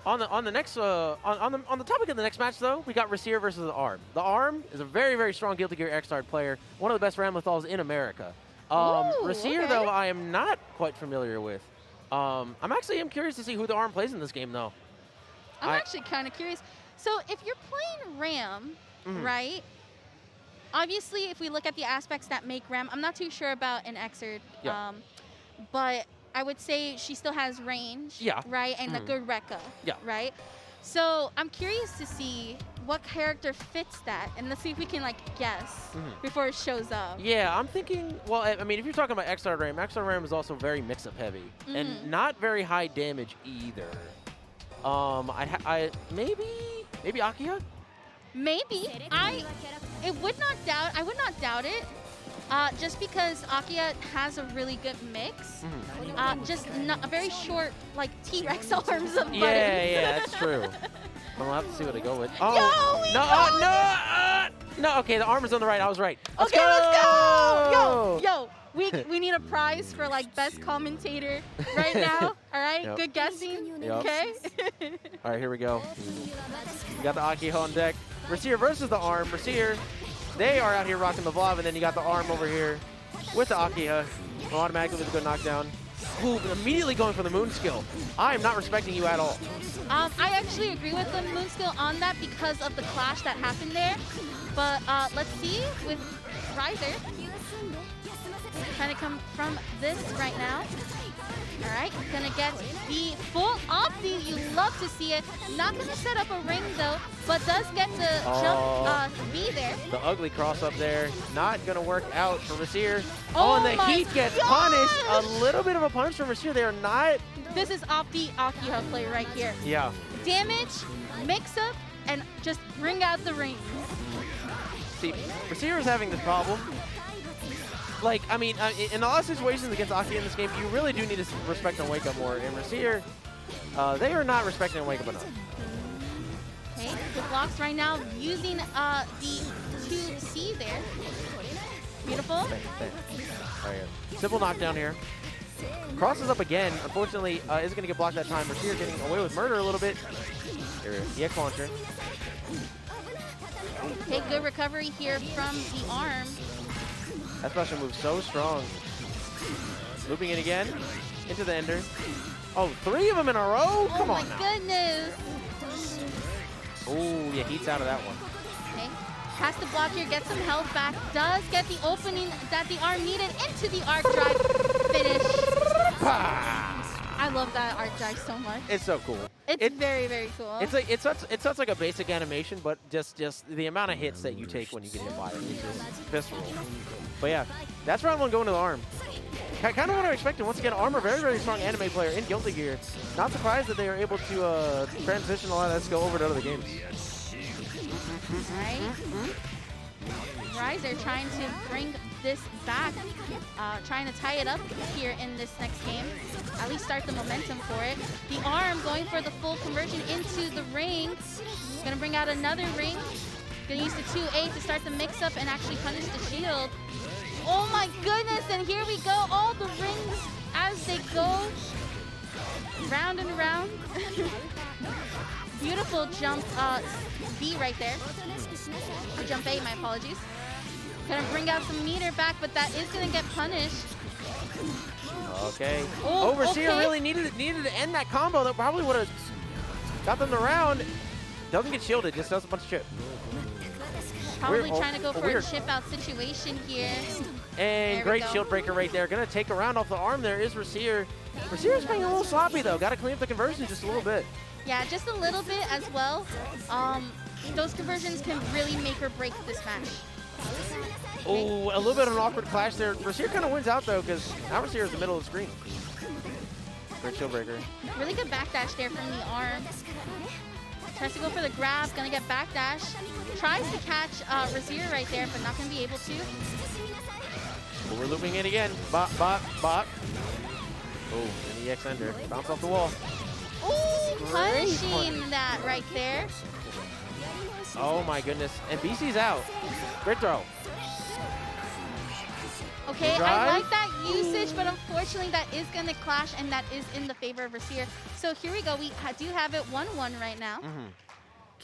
On the next on the topic of the next match though, we got Rissir versus TheArm. TheArm is a very, very strong Guilty Gear X-Stars player, one of the best Ramlethals in America. Rissir though I am not quite familiar with. I'm actually curious to see who TheArm plays in this game though. I'm actually kind of curious. So if you're playing Ram, right? Obviously, if we look at the aspects that make Ram, I'm not too sure about an Xrd, but I would say she still has range, right? And a good Rekka, right? So I'm curious to see what character fits that, and let's see if we can like guess before it shows up. Yeah, I'm thinking, well, I mean, if you're talking about XR Ram is also very mix-up heavy and not very high damage either. Maybe Akiha? Maybe. I would not doubt it. Just because Akiha has a really good mix. Just not a very short, like T-Rex arms of buttons. Yeah, that's true. We'll have to see what I go with. Oh, no, okay, the arm is on the right. I was right. Let's go! Let's go! Yo, we need a prize for like best commentator right now. All right, good guessing. Okay. All right, here we go. We got the Akiha on deck. Rissir versus TheArm. Rissir, they are out here rocking the Vlov, and then you got the TheArm over here with the Akiha. Automatically with a good knockdown. Ooh, immediately going for the moon skill. I am not respecting you at all. I actually agree with the moon skill on that because of the clash that happened there. But let's see with Rissir. Trying to come from this right now. All right, gonna get the full opti. You love to see it. Not gonna set up a ring though, but does get the jump B there. The ugly cross up there. Not gonna work out for Rissir. And the heat gets punished. A little bit of a punish from Rissir. They are not. This is opti Akiha play right here. Yeah. Damage, mix up, and just bring out the ring. See, Rissir is having this problem. Like, I mean, in a lot of situations against Akiha in this game, you really do need to respect and wake up more. And Rissir, they are not respecting and wake up enough. Okay, the blocks right now using the 2C there. Beautiful. All right, simple knockdown here. Crosses up again. Unfortunately, is going to get blocked that time. Rissir getting away with murder a little bit. Here, the X launcher. Okay, good recovery here from TheArm. That special move so strong. Looping it again into the ender. Oh, 3 of them in a row? Come on now. Oh my goodness. Oh, yeah, heats out of that one. Okay, has to block here, get some health back. Does get the opening that TheArm needed into the arc drive finish. I love that arc drive so much. It's so cool. It's very, very cool. It's such like a basic animation, but just the amount of hits that you take when you get hit by it is just visceral. But yeah, that's round 1 going to TheArm. Kind of what I expected. Once again, TheArm, a very, very strong anime player in Guilty Gear. Not surprised that they are able to transition a lot of that skill over to other games. Right. Rissir trying to bring this back, trying to tie it up here in this next game. At least start the momentum for it. TheArm going for the full conversion into the ring. Gonna bring out another ring. Gonna use the 2A to start the mix-up and actually punish the shield. Oh my goodness, and here we go. All the rings as they go round and round. Beautiful jump B right there. Or jump A, my apologies. Gonna bring out some meter back, but that is gonna get punished. Okay. Rissir really needed to end that combo. That probably would have got them the round. Doesn't get shielded, just does a bunch of chip. Probably trying to go for a chip out situation here. And great shield breaker right there. Gonna take a round off the arm there is Rissir. Rissir's playing a little sloppy though. Gotta clean up the conversion just a little bit. Yeah, just a little bit as well. Those conversions can really make or break this match. Oh, a little bit of an awkward clash there. Rissir kind of wins out though, because now Rissir is the middle of the screen. Great shield breaker. Really good backdash there from TheArm. Tries to go for the grab, gonna get backdash. Tries to catch Rissir right there, but not gonna be able to. Well, we're looping it again. Bop, bop, bop. Oh, and the X-ender. Bounce off the wall. Oh, punishing that right there. Oh my goodness. And BC's out. Great throw. Okay, Drive. I like that usage, but unfortunately that is going to clash, and that is in the favor of Rissir. So here we go. We do have it 1-1 right now.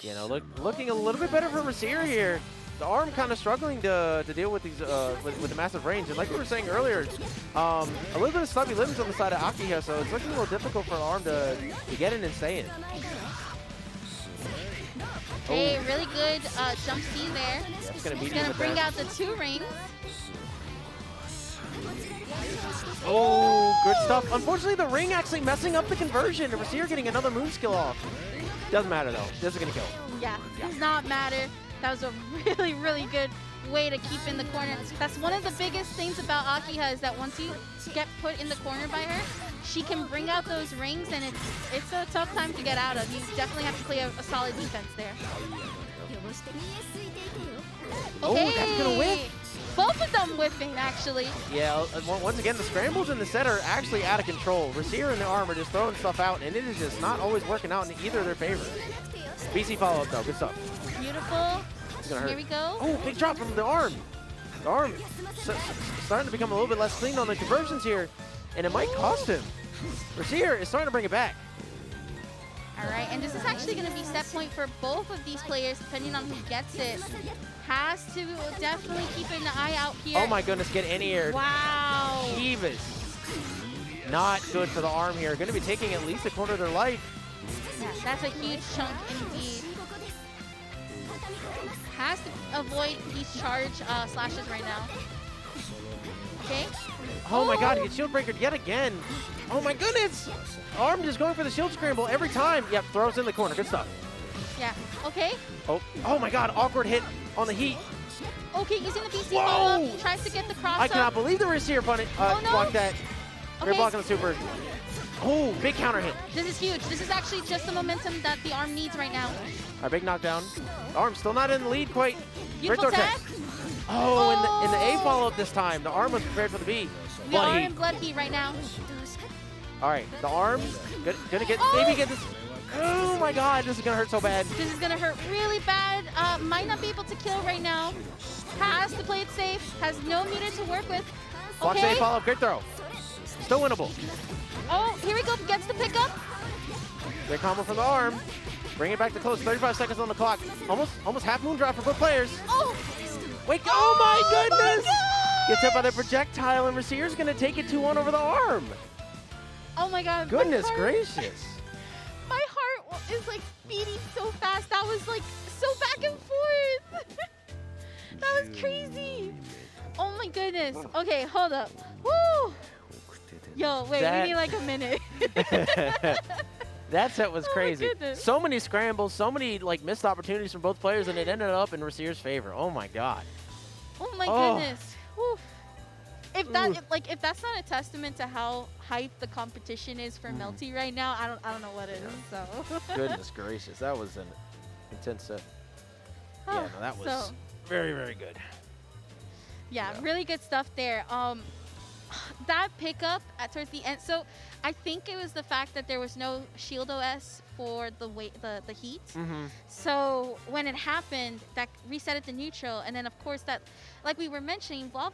You know, looking a little bit better for Rissir here. The arm kind of struggling to deal with these with the massive range, and like we were saying earlier, a little bit of stubby limbs on the side of Akiha, so it's looking a little difficult for the arm to get in and stay in. Okay, really good jump C there. Yeah, it's gonna He's gonna bring out the 2 rings. Oh, good stuff. Unfortunately, the ring actually messing up the conversion. And Rissir getting another moon skill off. Doesn't matter though. This is gonna kill. Yeah, does not matter. That was a really, really good way to keep in the corner. That's one of the biggest things about Akiha is that once you get put in the corner by her, she can bring out those rings, and it's a tough time to get out of. You definitely have to play a solid defense there. Oh, that's gonna whip. Both of them whipping, actually. Yeah, once again, the scrambles in the set are actually out of control. Rissir and the arm are just throwing stuff out, and it is just not always working out in either of their favor. BC follow-up, though. Good stuff. Beautiful. It's gonna hurt. Here we go. Oh, big drop from the arm. The arm starting to become a little bit less clean on the conversions here, and it might cost him. Rissir is starting to bring it back. All right, and this is actually going to be set point for both of these players, depending on who gets it. Has to definitely keep an eye out here. Oh my goodness, get anti-aired. Wow. Jeebus. Not good for the arm here. Going to be taking at least a quarter of their life. Yeah, that's a huge chunk indeed. Has to avoid these charge slashes right now. Okay. Oh my god, he gets shield breakered yet again. Oh my goodness. Arm just going for the shield scramble every time. Yep, throws in the corner. Good stuff. Yeah, okay. Oh my god, awkward hit on the heat. Okay, using the BC Whoa. follow-up. Tries to get the cross I up. cannot believe the Rissir blocked that. They're Okay. blocking the super. Oh, big counter hit. This is huge. This is actually just the momentum that the arm needs right now. Our big knockdown. The arm still not in the lead quite. Beautiful Great throw tag. Oh, in the A follow-up this time. The arm was prepared for the B. We are Blood in heat. blood heat right now. All right, the arm gonna get maybe get this. Oh my god, this is gonna hurt so bad. This is gonna hurt really bad. Might not be able to kill right now. Has to play it safe. Has no muted to work with. Block Okay. A follow-up, great throw. Still winnable. Oh, here we go. Gets the pickup. Great combo from the arm. Bring it back to close. 35 seconds on the clock. Almost half moon drop for both players. Oh. Wait, oh my goodness! God. Gets hit by the projectile, and Rissir's gonna take it 2-1 over the arm. Oh my god. Goodness gracious. My heart is like beating so fast. That was like so back and forth. That was crazy. Oh my goodness. Okay, hold up. Woo! Yo, wait, we need like a minute. That set was crazy. goodness. So many scrambles, so many like missed opportunities from both players, and it ended up in Rissir's favor. Oh my god. Oh my Oh. goodness. Whew. If that's not a testament to how hyped the competition is for Melty right now, I don't know what is. So. Goodness gracious, that was an intense set. Yeah, no, that was So, very, very good. yeah, Yeah. really good stuff there. That pickup towards the end. So I think it was the fact that there was no shield OS for the heat. So when it happened, that reset it to neutral, and then of course that, like we were mentioning, Vlov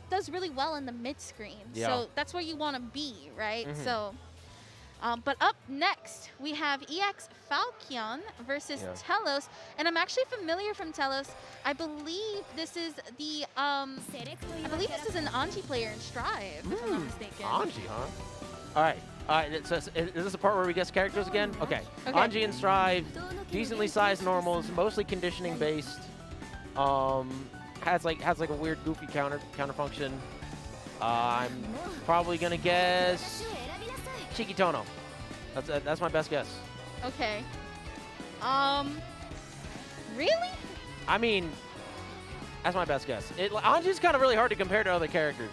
does really well in the mid screen. Yeah. So that's where you want to be, right? So, but up next we have EX Falchion versus Telos, and I'm actually familiar from Telos. I believe this is the an Anji player in Strive, if I'm not mistaken. Anji, huh? All right. So is this the part where we guess characters again? Okay. Okay. Anji and Strive, decently sized normals, mostly conditioning based. Has like a weird goofy counter function. I'm probably gonna guess Shiki Tono. That's my best guess. Okay. Really? I mean, that's my best guess. Anji's kind of really hard to compare to other characters,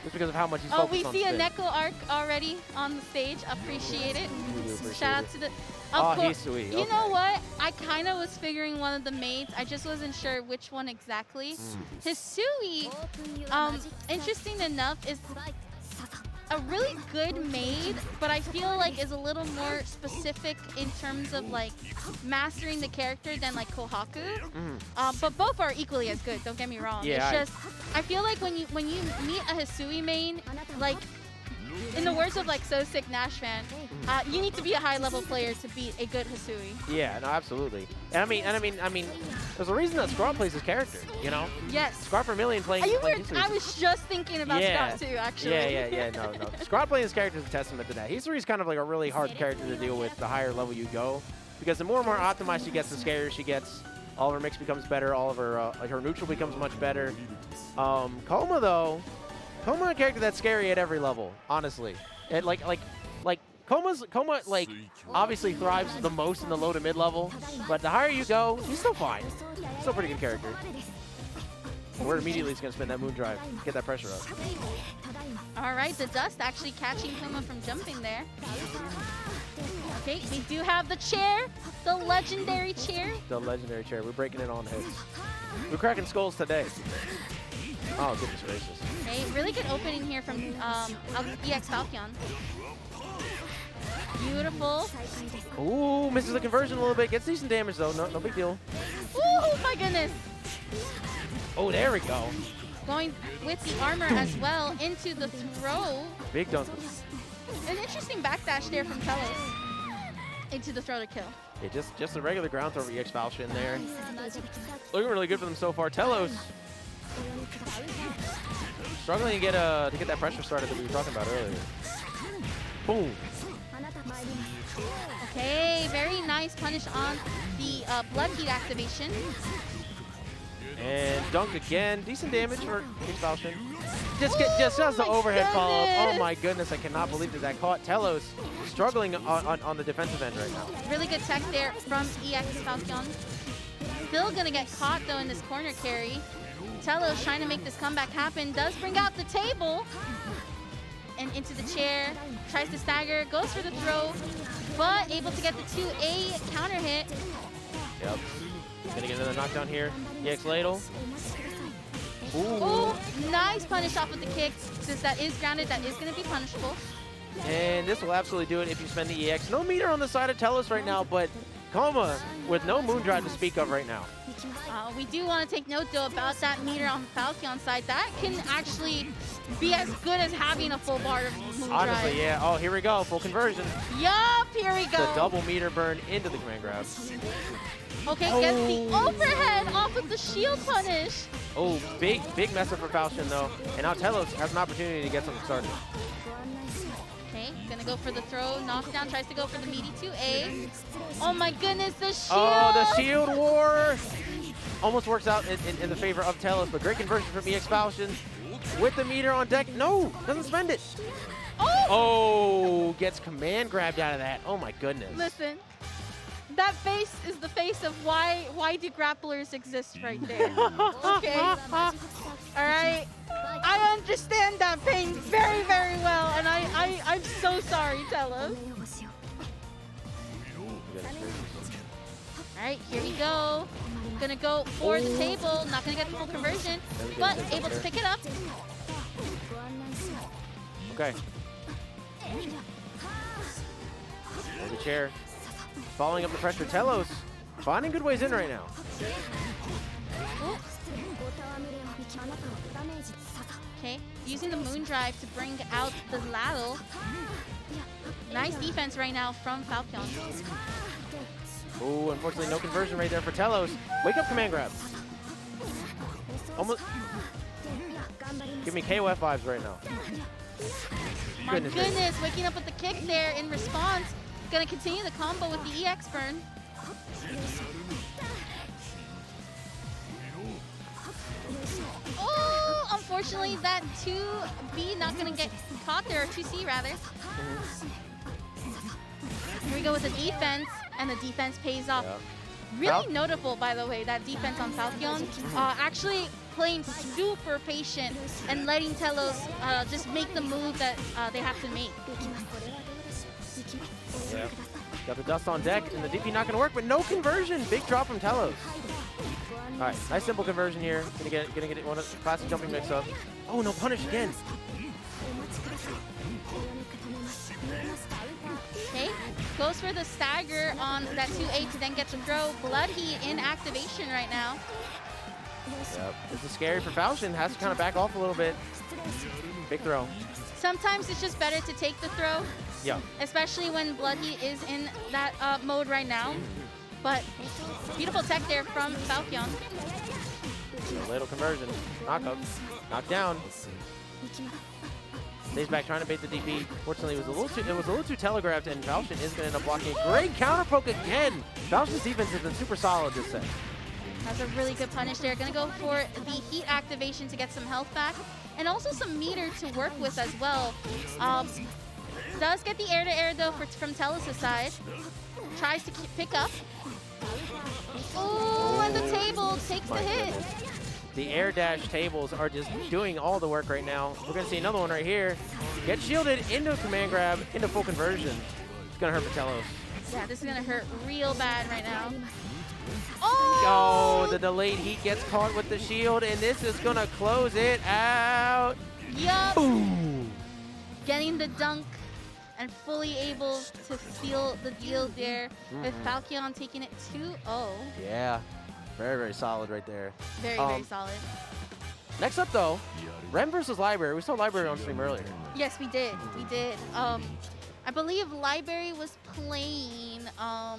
just because of how much he's Oh, focused we on see a spin. Neko arc already on the stage. Appreciate it. We do appreciate Shout out it. to the. Oh, Of course. Hisui. You know what? I kind of was figuring one of the maids. I just wasn't sure which one exactly. Hisui, interesting enough, is a really good maid, but I feel like is a little more specific in terms of like mastering the character than like Kohaku. But both are equally as good. Don't get me wrong. Yeah, It's just I feel like when you meet a Hisui main, like in the words of like So Sick Nash fan, you need to be a high level player to beat a good Hisui. Yeah, no, absolutely. And I mean, there's a reason that Scrub plays his character, you know? Yes. Scrub Vermilion playing. I was just thinking about Scott too, actually. Yeah. No. Scrub playing his character is a testament to that. Hisuri's kind of like a really hard character to deal with the higher level you go, because the more and more optimized she gets, the scarier she gets. All of her mix becomes better. All of her her neutral becomes much better. Kouma though. Kouma a character that's scary at every level, honestly. It, like Kouma like obviously thrives the most in the low to mid level, but the higher you go, he's still fine. Still a pretty good character. We're immediately just gonna spin that moon drive, get that pressure up. All right, the dust actually catching Kouma from jumping there. Okay, we do have the chair, the legendary chair. The legendary chair. We're breaking it on heads. We're cracking skulls today. Oh, goodness gracious. Okay, really good opening here from EX Falchion. Beautiful. Ooh, misses the conversion a little bit. Gets decent damage though. No big deal. Oh my goodness. Oh, there we go. Going with the armor as well into the throw. Big dunk. An interesting backdash there from Telos into the throw to kill. Yeah, just a regular ground throw for EX Falchion there. Looking really good for them so far. Telos struggling to get that pressure started that we were talking about earlier. Boom. Okay, very nice punish on the blood heat activation. And dunk again. Decent damage for EX Falchion. Just does the overhead follow-up. Oh my goodness, I cannot believe that caught. Telos struggling on the defensive end right now. Really good tech there from EX Falchion. Still gonna get caught though in this corner carry. Telos trying to make this comeback happen. Does bring out the table. And into the chair. Tries to stagger. Goes for the throw. But able to get the 2A counter hit. Yep. Gonna get another knockdown here. EX Ladle. Ooh, nice punish off with the kick. Since that is grounded, that is going to be punishable. And this will absolutely do it if you spend the EX. No meter on the side of Telos right now, but Kouma with no moon drive to speak of right now. We do want to take note, though, about that meter on Falchion's side. That can actually be as good as having a full bar of moon drive. Honestly, yeah. Oh, here we go. Full conversion. Yup, here we go. The double meter burn into the command grab. Okay, gets the overhead off with the shield punish. Oh, big mess up for Falchion, though. And now Telos has an opportunity to get something started. Okay, gonna go for the throw. Knockdown, tries to go for the meaty 2A. Oh my goodness, the shield! Oh, the shield war! Almost works out in the favor of Telos, but great conversion from EX Falchion. With the meter on deck. No, doesn't spend it. Oh, gets command grabbed out of that. Oh my goodness. Listen. That face is the face of why do grapplers exist right there. Okay. All right. I understand that pain very, very well, and I'm so sorry, Telos. All right, here we go. Gonna go for the table. Not gonna get the full conversion, but able to pick it up. Okay. Hold the chair. Following up the pressure, Telos finding good ways in right now. Okay, using the moon drive to bring out the ladle. Nice defense right now from Falchion. Oh, unfortunately, no conversion right there for Telos. Wake up command grab. Almost. Give me KOF vibes right now. My goodness, waking up with the kick there in response. Gonna continue the combo with the EX burn. Oh, unfortunately that 2B not gonna get caught there, or 2C rather. Here we go with the defense, and the defense pays off. Really notable, by the way, that defense on Falchion. Actually playing super patient and letting Telos just make the move that they have to make. Yeah. Got the dust on deck, and the DP not going to work, but no conversion. Big drop from Telos. All right, nice simple conversion here. Gonna get one of the classic jumping mix-up. Oh, no punish again. Goes for the stagger on that 2-8 to then get the throw. Blood Heat in activation right now. Yep. This is scary for Falchion. Has to kind of back off a little bit. Big throw. Sometimes it's just better to take the throw. Yeah. Especially when Blood Heat is in that mode right now. But beautiful tech there from Falchion. Little conversion. Knockup. Knockdown. Stays back trying to bait the DP. Fortunately, it was a little too telegraphed, and Falchion is going to end up blocking a great counter poke again. Falchion's defense has been super solid this set. That's a really good punish there. Going to go for the heat activation to get some health back, and also some meter to work with as well. Does get the air-to-air though from Telos' side. Tries to pick up. Oh, and the table takes the hit. The air dash tables are just doing all the work right now. We're going to see another one right here. Get shielded into a command grab, into full conversion. It's going to hurt for Telos. Yeah, this is going to hurt real bad right now. Oh, the delayed heat gets caught with the shield, and this is going to close it out. Yup. Boom. Getting the dunk and fully able to seal the deal there with Falchion taking it 2-0. Yeah, very, very solid right there. Very, very solid. Next up, though, Rem versus Library. We saw Library on stream earlier. Yes, we did. We did. I believe Library was playing. I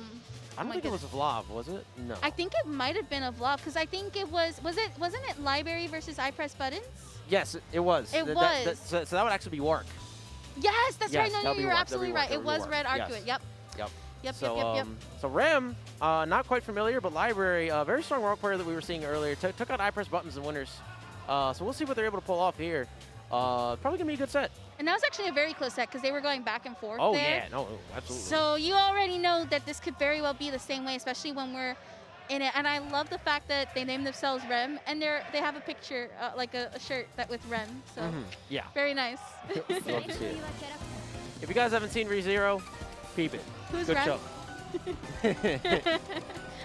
don't think it was a Vlov, was it? No. I think it might have been a Vlov because I think it wasn't it Library versus iPressButtons? Yes, it was. It was. So that would actually be Wark. Yes, that's Yes, right. No, you're absolutely right. It was Red Arcueid. Yes. Yep. Yep. So, so Rem, not quite familiar, but Library, very strong Wark player that we were seeing earlier, took out iPressButtons and winners. So we'll see what they're able to pull off here. Probably gonna be a good set. And that was actually a very close set because they were going back and forth. Oh there. yeah, no, absolutely. So you already know that this could very well be the same way, especially when we're in it. And I love the fact that they named themselves Rem, and they have a picture, like a shirt that with Rem. So yeah, very nice. Love to see it. If you guys haven't seen ReZero, peep it. Who's good Rem? show.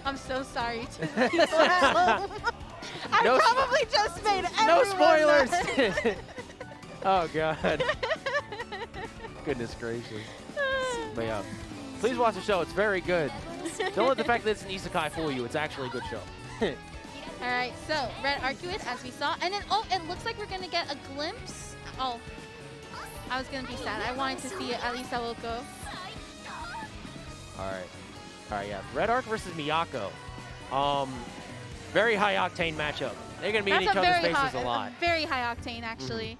I'm so sorry to the people at home. I probably just made everyone no spoilers. mad. Oh god. Goodness gracious. But yeah, please watch the show. It's very good. Don't let the fact that it's an isekai fool you. It's actually a good show. All right, so Red Arcueid, as we saw, and then it looks like we're gonna get a glimpse. Oh, I was gonna be sad. I wanted to see at least Aoko. All right, yeah. Red Arc versus Miyako. Very high octane matchup. They're gonna be in each other's faces a lot. Very high octane, actually.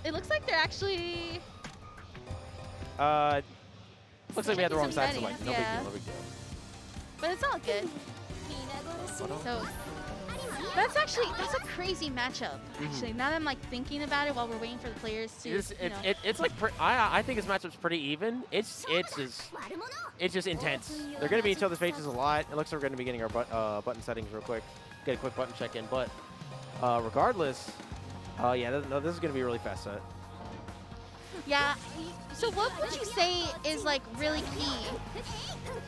It looks like they're actually. Looks like we had the wrong side, so like no big yeah. deal, no big deal. But it's all good. So that's a crazy matchup. Actually, now that I'm like thinking about it while we're waiting for the players to. It's like I think this matchup's pretty even. It's just intense. They're gonna be in each other's faces a lot. It looks like we're gonna be getting our button settings real quick. Get a quick button check in, but regardless, yeah, this is gonna be a really fast set. Yeah. So what would you say is like really key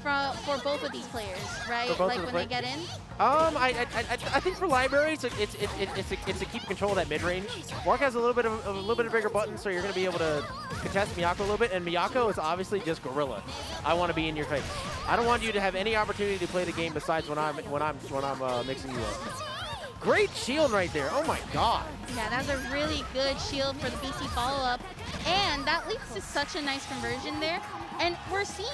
for both of these players, right? Like when they get in. I think for Library, it's to keep control of that mid range. Wark has a little bit of bigger button, so you're going to be able to contest Miyako a little bit. And Miyako is obviously just gorilla. I want to be in your face. I don't want you to have any opportunity to play the game besides when I'm mixing you up. Great shield right there. Oh my god. Yeah, that's a really good shield for the BC follow-up. And that leads to such a nice conversion there. And we're seeing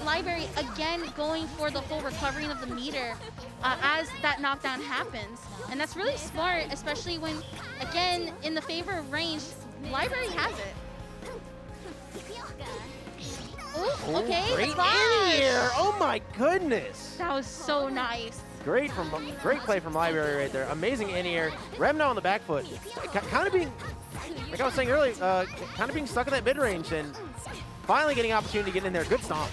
Library again going for the full recovery of the meter as that knockdown happens. And that's really smart, especially when, again, in the favor of range, Library has it. Ooh, okay, great the flash. in here. Oh my goodness. That was so nice. Great play from Library right there. Amazing in here. Rem now on the back foot. Kind of being, like I was saying earlier, kind of being stuck in that mid range and finally getting an opportunity to get in there. Good stomp.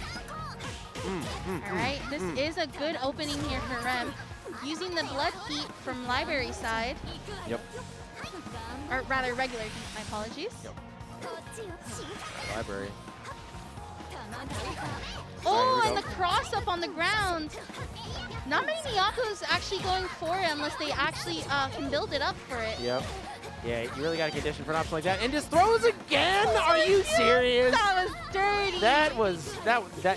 All right, this is a good opening here for Rem. Using the blood heat from Library side. Yep. Or rather, regular heat, my apologies. Yep. Library. Oh, and the cross up on the ground. Not many Miyako's actually going for it unless they actually can build it up for it. Yep. Yeah, you really got to condition for an option like that. And just throws again? Are you serious? That was dirty.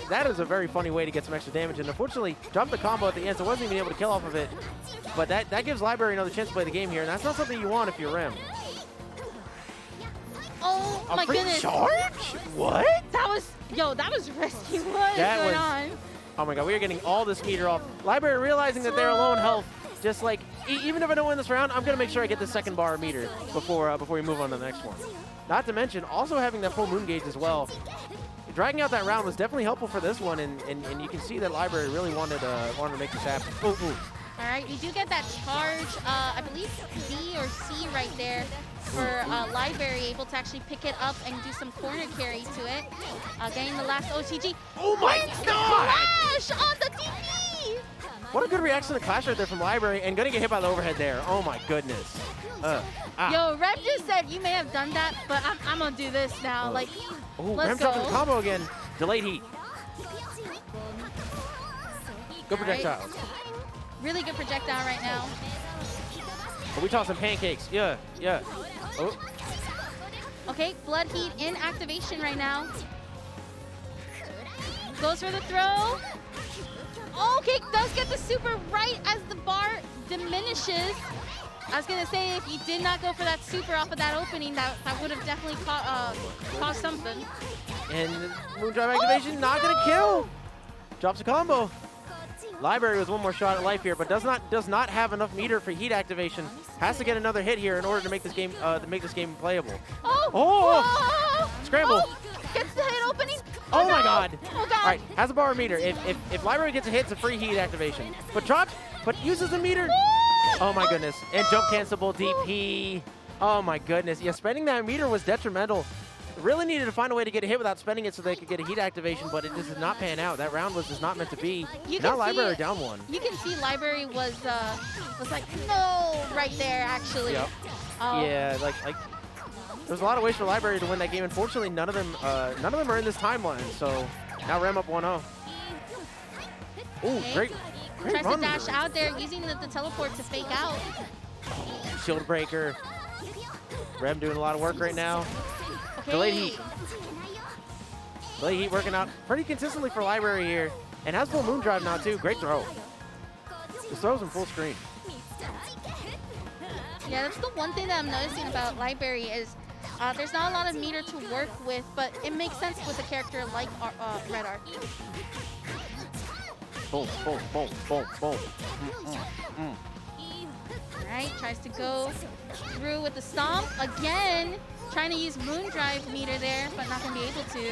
That is a very funny way to get some extra damage. And unfortunately, dropped the combo at the end, so wasn't even able to kill off of it. But that gives Library another chance to play the game here, and that's not something you want if you're Rem. Oh my goodness. Charge? What? That was risky. What is going on? Oh my god, we are getting all this meter off. Library realizing that they're low in health, just like, even if I don't win this round, I'm going to make sure I get the second bar of meter before we move on to the next one. Not to mention, also having that full moon gauge as well. Dragging out that round was definitely helpful for this one, and you can see that Library really wanted to make this happen. Ooh, ooh. All right, you do get that charge, I believe B or C right there for Library, able to actually pick it up and do some corner carry to it. Getting the last OTG. Oh my god! Clash on the TP! What a good reaction to Clash right there from Library, and gonna get hit by the overhead there. Oh my goodness. Yo, Rem just said you may have done that, but I'm gonna do this now. Like, let's Rem go. dropping the combo again. Delayed heat. Good projectiles. Right. Really good projectile right now. Are we tossing pancakes? Yeah, yeah. Oh. Okay, Blood Heat in activation right now. Goes for the throw. Okay, does get the super right as the bar diminishes. I was gonna say, if you did not go for that super off of that opening, that would have definitely caused something. And Moondrive activation, not gonna kill. Drops a combo. Library with one more shot at life here, but does not have enough meter for heat activation. Has to get another hit here in order to make this game playable. Oh! Scramble! Oh, gets the hit opening. Oh my god! Oh god! All right, has a bar of meter. If Library gets a hit, it's a free heat activation. But drops, but uses the meter. Oh my goodness! And jump cancelable DP. Oh my goodness! Yeah, spending that meter was detrimental. Really needed to find a way to get a hit without spending it so they could get a heat activation, but it just did not pan out. That round was just not meant to be. Now Library down one. You can see Library was like, no, right there, actually. Yep. Yeah, like there's a lot of ways for Library to win that game. Unfortunately, none of them are in this timeline. So now Rem up 1-0. Ooh, great Tries run. to dash out there using the teleport to fake out. Shield breaker. Rem doing a lot of work right now. Okay. Delayed heat. Delayed heat working out pretty consistently for Library here. And has full moon drive now too. Great throw. This throw's in full screen. Yeah, that's the one thing that I'm noticing about Library is there's not a lot of meter to work with, but it makes sense with a character like Red Arc. Boom, boom, boom, boom, boom. All right, tries to go through with the stomp again. Trying to use Moon Drive meter there, but not going to be able to.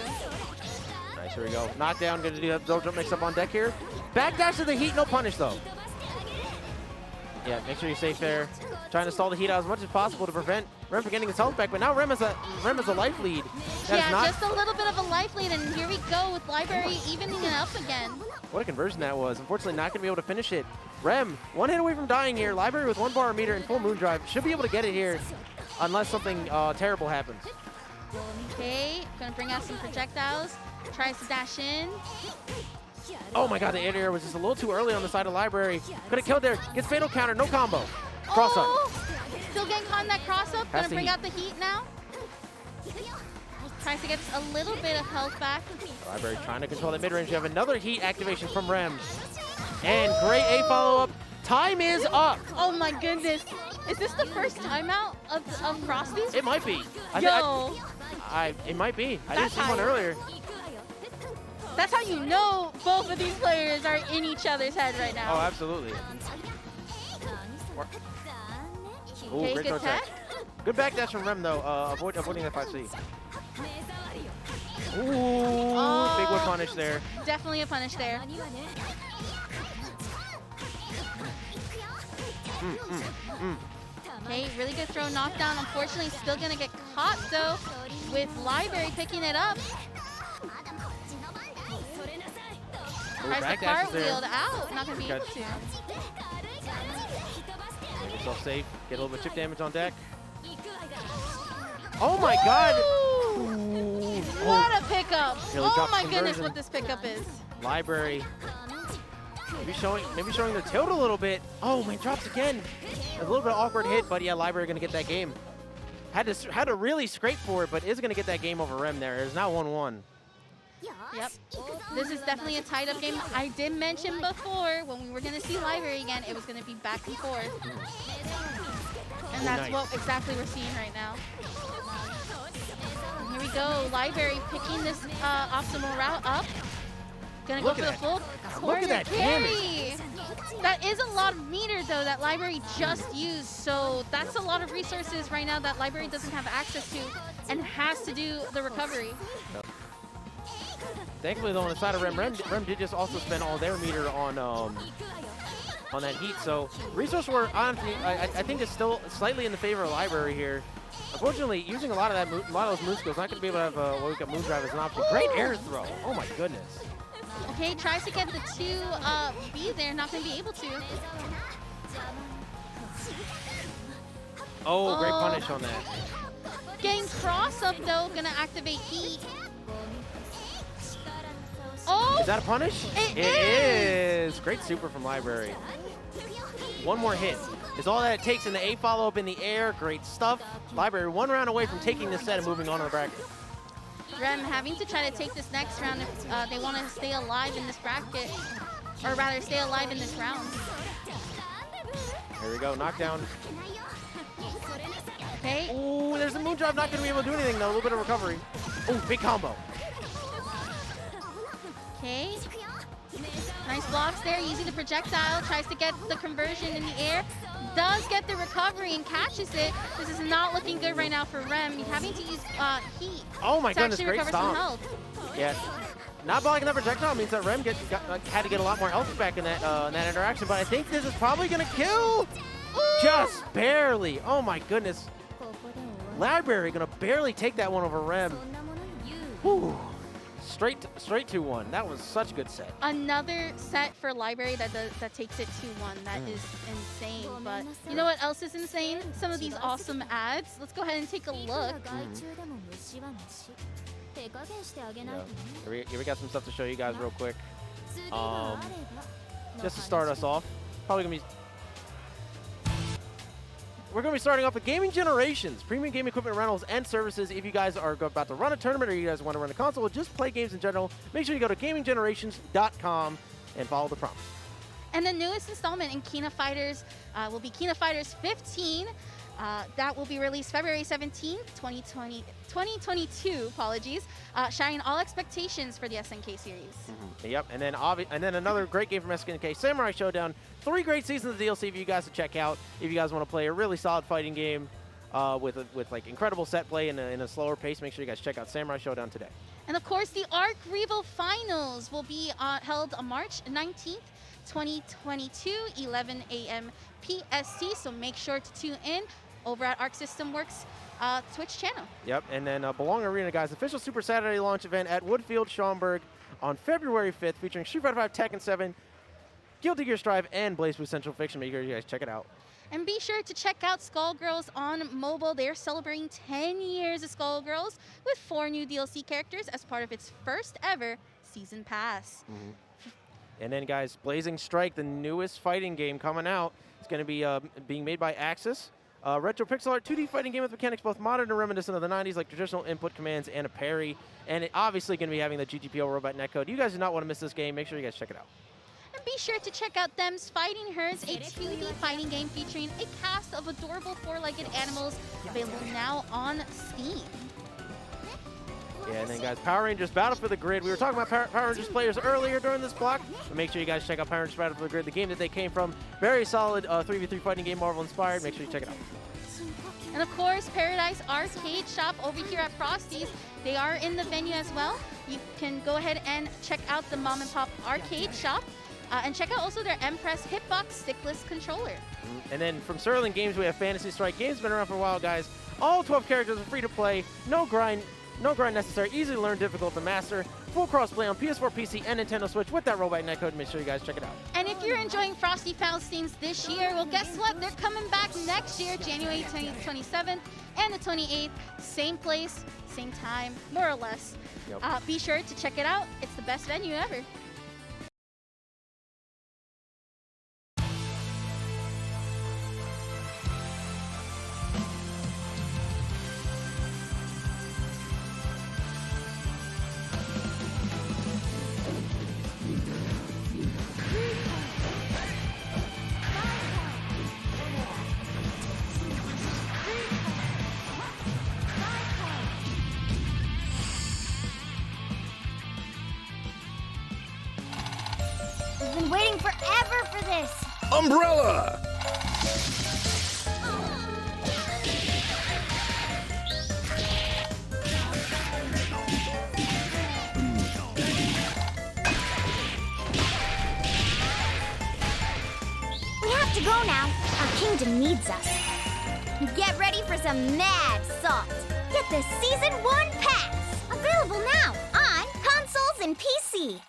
Nice, here we go. Knockdown, going to do that double jump mix up on deck here. Backdash to the heat, no punish though. Yeah, make sure you're safe there. Trying to stall the heat out as much as possible to prevent Rem from getting his health back, but now Rem has a life lead. Just a little bit of a life lead, and here we go with Library evening it up again. What a conversion that was. Unfortunately, not going to be able to finish it. Rem, one hit away from dying here. Library with 1 bar of meter and full moon drive. Should be able to get it here unless something terrible happens. Okay, gonna bring out some projectiles. Tries to dash in. Oh my god, the air was just a little too early on the side of Library. Could have killed there. Gets fatal counter, no combo. Cross up. Still getting caught in that cross up. Gonna bring out the heat now. Tries to get a little bit of health back. Library trying to control the mid-range. You have another heat activation from Rem. And great A follow-up. Time is up. Oh my goodness. Is this the first timeout of Frosty? It might be. It might be. I didn't see one earlier. That's how you know both of these players are in each other's head right now. Oh, absolutely. Ooh, great throw tech. Good backdash from Rem, though, avoiding that 5C. Ooh, big whip punish there. Definitely a punish there. Okay, really good throw, knockdown. Unfortunately, still gonna get caught though, with Library picking it up. Tries to cartwheeled out, not gonna be able to. Make yourself safe, get a little bit of chip damage on deck. Oh my god! Ooh. What a pickup! Really oh my conversion. Goodness, what this pickup is. Library. Maybe showing the tilt a little bit. Oh, man, drops again. A little bit awkward hit, but yeah, Library gonna get that game. Had to really scrape for it, but is going to get that game over Rem there. It's now 1-1. Yep. This is definitely a tied-up game. I did mention before when we were going to see Library again, it was going to be back and forth. And that's what exactly we're seeing right now. Here we go. Library picking this optimal route up. Gonna go for the full corner carry. That is a lot of meter though that Library just used. So that's a lot of resources right now that Library doesn't have access to and has to do the recovery. Thankfully though on the side of Rem did just also spend all their meter on that heat. So resource war honestly I think is still slightly in the favor of Library here. Unfortunately, using a lot of those moon skills, not going to be able to have what we got Moondrive as an option. Great air throw. Oh my goodness. Okay, tries to get the 2B there, not going to be able to. Oh, great punish on that. Getting cross up though, going to activate heat. Oh! Is that a punish? It is! Great super from Library. One more hit is all that it takes in the A follow-up in the air. Great stuff. Library 1 round away from taking this set and moving on to the bracket. Rem having to try to take this next round if they want to stay alive in this bracket, or rather stay alive in this round. Here we go, knockdown. Okay. Ooh, there's the Moondrive, not going to be able to do anything though. A little bit of recovery. Ooh, big combo. Okay. Nice blocks there, using the projectile, tries to get the conversion in the air. Does get the recovery and catches it. This is not looking good right now for Rem. Having to use heat. Oh my goodness, to great recover some stomp. health. Yeah, not blocking that projectile means that Rem had to get a lot more health back in that interaction, but I think this is probably going to kill. Ooh. Just barely. Oh my goodness. Library going to barely take that one over Rem. Whew. Straight 2-1. That was such a good set. Another set for Library that takes it 2-1. That is insane. But you know what else is insane? Some of these awesome ads. Let's go ahead and take a look. Here we got some stuff to show you guys real quick. Just to start us off, probably gonna be. We're going to be starting off with Gaming Generations, premium game equipment rentals and services. If you guys are about to run a tournament or you guys want to run a console or just play games in general, make sure you go to gaminggenerations.com and follow the prompts. And the newest installment in Kina Fighters will be Kina Fighters 15. That will be released February 17th, 2022, apologies, shattering all expectations for the SNK series. Yep, and then another great game from SNK, Samurai Showdown. 3 great seasons of DLC for you guys to check out if you guys want to play a really solid fighting game with like incredible set play and in a slower pace. Make sure you guys check out Samurai Showdown today. And of course, the Arc Revo Finals will be held on March 19th, 2022, 11 a.m. PST. So make sure to tune in over at Arc System Works Twitch channel. Yep, and then Belong Arena, guys, official Super Saturday launch event at Woodfield, Schaumburg on February 5th, featuring Street Fighter V, Tekken 7, Guilty Gear Strive, and Blaze Blue Central Fiction. Make sure you guys check it out. And be sure to check out Skullgirls on mobile. They're celebrating 10 years of Skullgirls with 4 new DLC characters as part of its first ever season pass. And then, guys, Blazing Strike, the newest fighting game coming out. It's going to be being made by Axis. Retro pixel art 2D fighting game with mechanics both modern and reminiscent of the 90s, like traditional input commands and a parry. And it obviously going to be having the GGPO robot netcode. You guys do not want to miss this game. Make sure you guys check it out. And be sure to check out Them's Fighting Hers, a 2D fighting game featuring a cast of adorable 4-legged animals, available now on Steam. Yeah, and then, guys, Power Rangers Battle for the Grid. We were talking about Power Rangers players earlier during this block, but make sure you guys check out Power Rangers Battle for the Grid, the game that they came from. Very solid 3v3 fighting game, Marvel inspired. Make sure you check it out. And of course, Paradise Arcade Shop over here at Frosty's. They are in the venue as well. You can go ahead and check out the Mom and Pop Arcade Shop. And check out also their Empress Hitbox Stickless controller. And then from Sterling Games, we have Fantasy Strike. Game's been around for a while, guys. All 12 characters are free to play. No grind necessary. Easy to learn, difficult to master. Full crossplay on PS4, PC, and Nintendo Switch with that robot netcode. Make sure you guys check it out. And if you're enjoying Frosty Faustings this year, well, guess what? They're coming back next year, January 27th and the 28th. Same place, same time, more or less. Yep. Be sure to check it out. It's the best venue ever. for this. Umbrella! We have to go now. Our kingdom needs us. Get ready for some mad salt. Get the Season 1 packs. Available now on consoles and PC.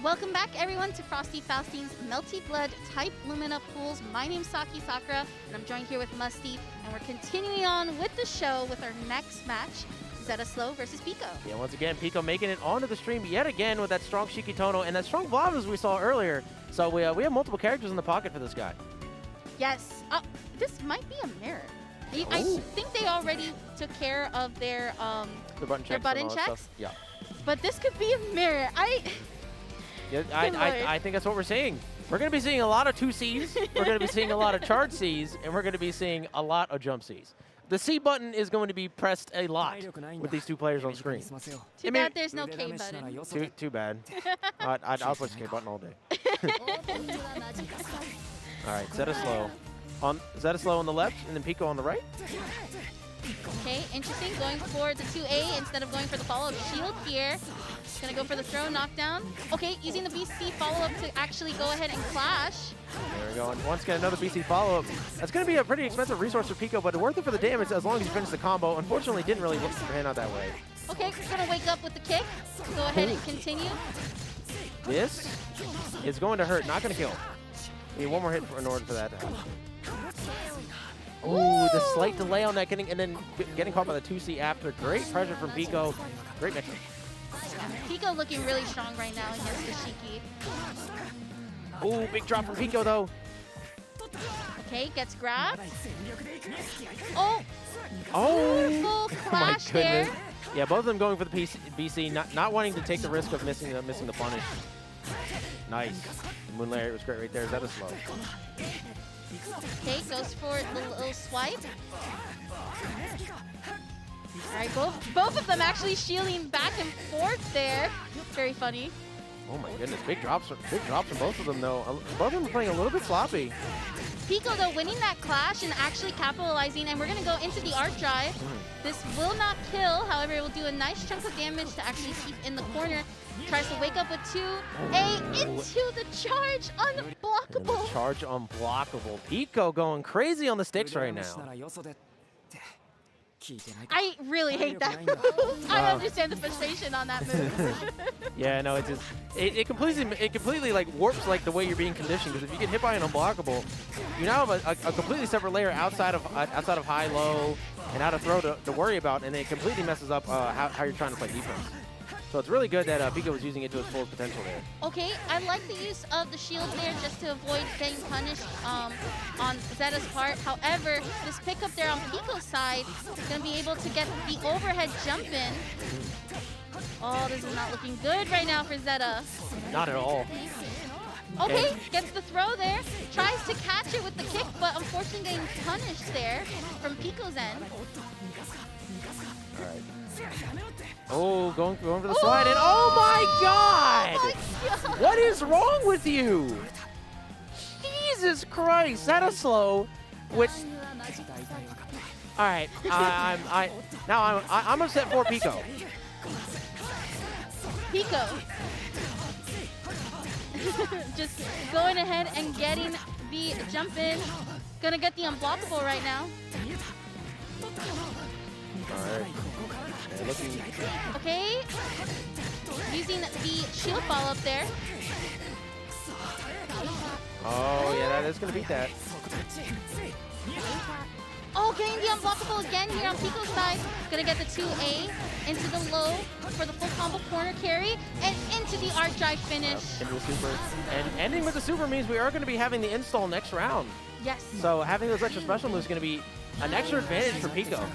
Welcome back, everyone, to Frosty Faustings Melty Blood Type Lumina Pools. My name's Saki Sakura, and I'm joined here with Musty, and we're continuing on with the show with our next match, ZettaSlow versus Piko. Yeah, once again, Piko making it onto the stream yet again with that strong Shiki Tono and that strong Vlov as we saw earlier. So we have multiple characters in the pocket for this guy. Yes. This might be a mirror. I think they already took care of their button checks. their button and all that checks. stuff. Yeah. But this could be a mirror. Yeah, I think that's what we're seeing. We're going to be seeing a lot of 2Cs, we're going to be seeing a lot of charge Cs, and we're going to be seeing a lot of jump Cs. The C button is going to be pressed a lot with these two players on screen. Too bad there's no K button. Too bad. I'll push the K button all day. All right, ZettaSlow on the left, and then Piko on the right. Okay, interesting. Going for the 2A instead of going for the follow-up shield here. Gonna go for the throw knockdown. Okay, using the BC follow-up to actually go ahead and clash. There we go. And once again, another BC follow-up. That's going to be a pretty expensive resource for Piko, but worth it for the damage as long as you finish the combo. Unfortunately, didn't really pan out that way. Okay, gonna wake up with the kick. Go ahead and continue. This is going to hurt, not going to kill. Need one more hit in order for that to happen. Ooh, the slight delay on that, getting caught by the 2C after. Great pressure from Piko. Great mix. Piko looking really strong right now against the Shiki. Ooh, big drop from Piko though. Okay, gets grabbed. Oh! Oh! Full clash there. Yeah, both of them going for the BC, not wanting to take the risk of missing the punish. Nice. Moon Lariat was great right there. ZettaSlow. Okay, goes for the little swipe. All right, both of them actually shielding back and forth there. Very funny. Oh my goodness, big drops from both of them though. Both of them are playing a little bit sloppy. Piko though winning that clash and actually capitalizing, and we're gonna go into the arc drive. This will not kill, however, it will do a nice chunk of damage to actually keep in the corner. Tries to wake up with 2A into the charge, unblockable. And the charge unblockable. Piko going crazy on the sticks right now. I really hate that move. I understand the frustration on that move. Yeah, no, it completely like warps like the way you're being conditioned. Because if you get hit by an unblockable, you now have a completely separate layer outside of high, low, and how to throw to worry about, and it completely messes up how you're trying to play defense. So it's really good that Piko was using it to its full potential there. Okay, I like the use of the shield there just to avoid getting punished on Zetta's part. However, this pickup there on Piko's side is going to be able to get the overhead jump in. Oh, this is not looking good right now for Zetta. Not at all. Okay, gets the throw there. Tries to catch it with the kick, but unfortunately getting punished there from Piko's end. All right. Oh, going for the slide, and oh my God! Oh my God! What is wrong with you? Jesus Christ, ZettaSlow, which. All right, I'm upset for Piko. Piko. Just going ahead and getting the jump in. Gonna get the unblockable right now. All right. Okay, using the shield follow-up there. Oh, yeah, that is going to beat that. Oh, getting the unblockable again here on Piko's side. Gonna get the 2A into the low for the full combo corner carry, and into the arc drive finish. Into the super. And ending with the super means we are going to be having the install next round. Yes. So having those extra special moves is going to be an extra advantage for Piko.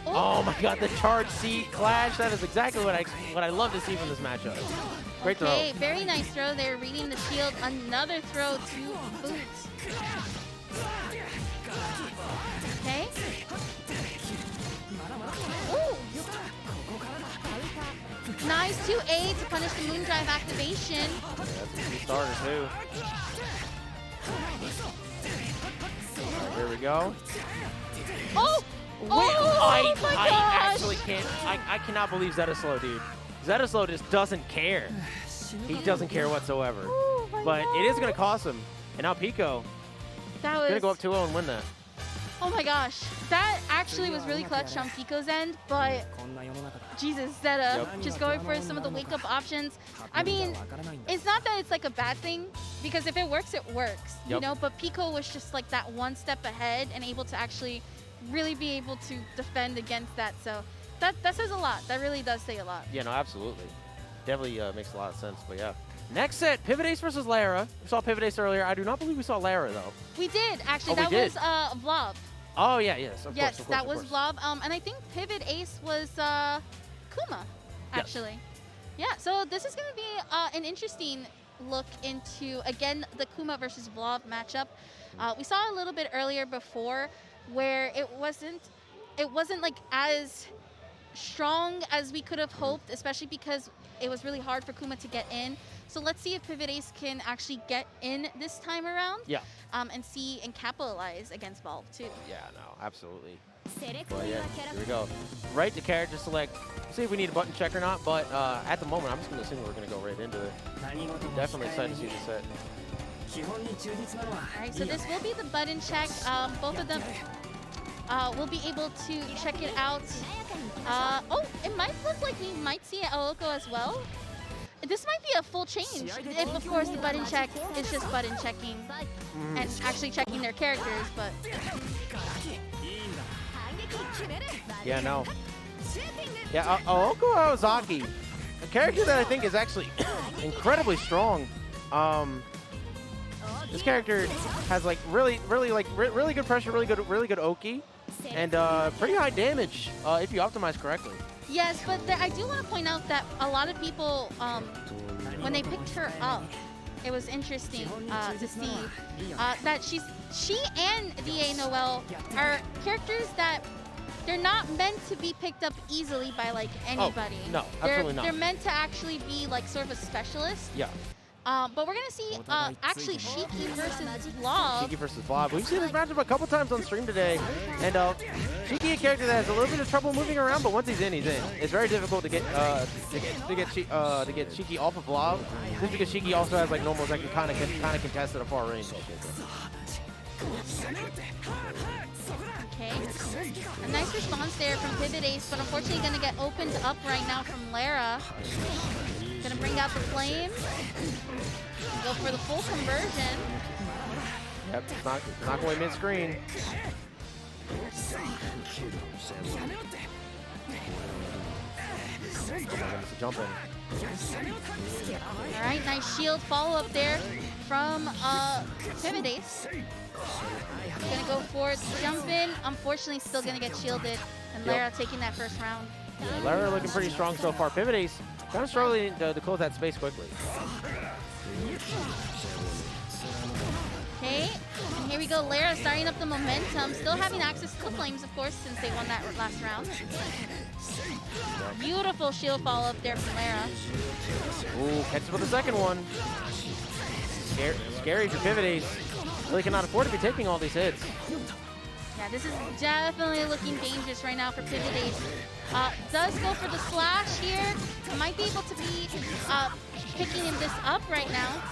Oh my God, the charge C clash. That is exactly what I love to see from this matchup. Great throw. Okay, very nice throw there, reading the shield. Another throw to boots. Okay. Ooh. Nice 2A to punish the moon drive activation. Yeah, that's a key starter too. Right, here we go. Oh! Wait, Oh my I gosh! actually can't. I cannot believe ZettaSlow, dude. ZettaSlow just doesn't care. He doesn't care whatsoever. Oh my But it is going to God. cost him. And now Piko That was going to go up 2-0 and win that. Oh my gosh, that actually was really clutch on Piko's end, but Jesus, Zeta, just going for some of the wake-up options. I mean, it's not that it's like a bad thing, because if it works, you know, but Piko was just like that one step ahead and able to actually really be able to defend against that, so that says a lot. That really does say a lot. Yeah, no, absolutely. Definitely makes a lot of sense, but yeah. Next set, PivotAce versus Lara. We saw PivotAce earlier. I do not believe we saw Lara, though. We did, actually. Oh, that was Vlov. Oh, yeah, yes, of Yes, course, that was Vlov. And I think PivotAce was Kouma, actually. Yes. Yeah, so this is going to be an interesting look into, again, the Kouma versus Vlov matchup. We saw a little bit earlier before where it wasn't like as strong as we could have hoped, especially because it was really hard for Kouma to get in. So let's see if PivotAce can actually get in this time around. Yeah. And see and capitalize against Vlov too. Yeah, no, absolutely. But yeah, here we go. Right to character select. See if we need a button check or not, but at the moment, I'm just going to assume we're going to go right into it. Definitely excited to see this set. All right, so this will be the button check. Both of them will be able to check it out. Oh, it might look like we might see Aoko as well. This might be a full change. If, of course, the button check is just button checking and actually checking their characters, but... Yeah, no. Yeah, Aoko Aozaki, a character that I think is actually incredibly strong. This character has like really good pressure, really good Oki, and pretty high damage if you optimize correctly. Yes, but I do want to point out that a lot of people, when they picked her up, it was interesting to see that she and Noel are characters that they're not meant to be picked up easily by like anybody. Oh, no, absolutely not. They're meant to actually be like sort of a specialist. Yeah. But we're gonna see actually Shiki versus Vlov. Shiki versus Vlov. We've seen this matchup a couple times on stream today, and Shiki, a character that has a little bit of trouble moving around, but once he's in, he's in. It's very difficult to get Shiki off of Vlov, just because Shiki also has like normals that can kind of contest at a far range. Okay, a nice response there from PivotAce, but unfortunately gonna get opened up right now from Lara. Gonna bring out the flames. Go for the full conversion. Yep, knock away mid-screen. Jump in. All right, nice shield follow-up there from PivotAce. Gonna go for the jump in. Unfortunately, still gonna get shielded. And Lara taking that first round. Yeah, Lara looking pretty strong so far. PivotAce kind of struggling to close that space quickly. Okay, and here we go. Lara starting up the momentum. Still having access to the flames, of course, since they won that last round. Beautiful shield follow-up there from Lara. Ooh, catches with the second one. Scary for PivotAce. Really cannot afford to be taking all these hits. Yeah, this is definitely looking dangerous right now for PivotAce. Does go for the slash here. Might be able to be picking this up right now.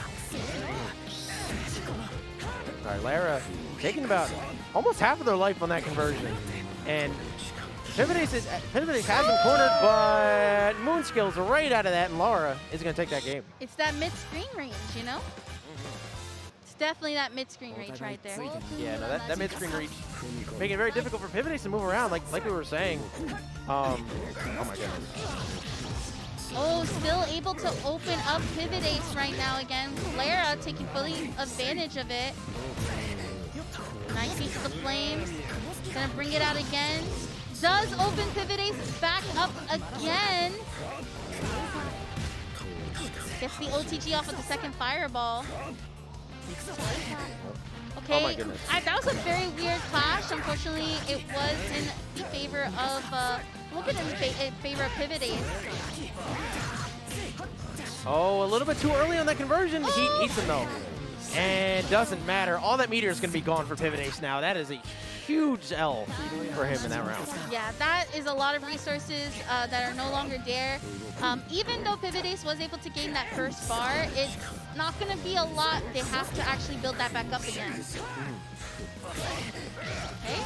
All right, Lara taking about almost half of their life on that conversion. And PivotAce has been cornered, but Moon skills are right out of that, and Lara is going to take that game. It's that mid-screen range, you know? It's definitely that mid-screen range right there. Yeah, no, that mid-screen reach making it very difficult for PivotAce to move around, like we were saying. Oh my goodness. Oh, still able to open up PivotAce right now again. Lara taking fully advantage of it. Nice piece of the flames. Gonna bring it out again. Does open PivotAce back up again. Gets the OTG off with the second fireball. Okay, Oh my goodness. that was a very weird clash. Unfortunately, it was in the favor of, in favor of PivotAce. Oh, a little bit too early on that conversion. He eats him though. And doesn't matter. All that meteor is going to be gone for PivotAce now. That is a huge L for him in that round. Yeah, that is a lot of resources that are no longer there. Even though PivotAce was able to gain that first bar, it's not going to be a lot. They have to actually build that back up again. Okay.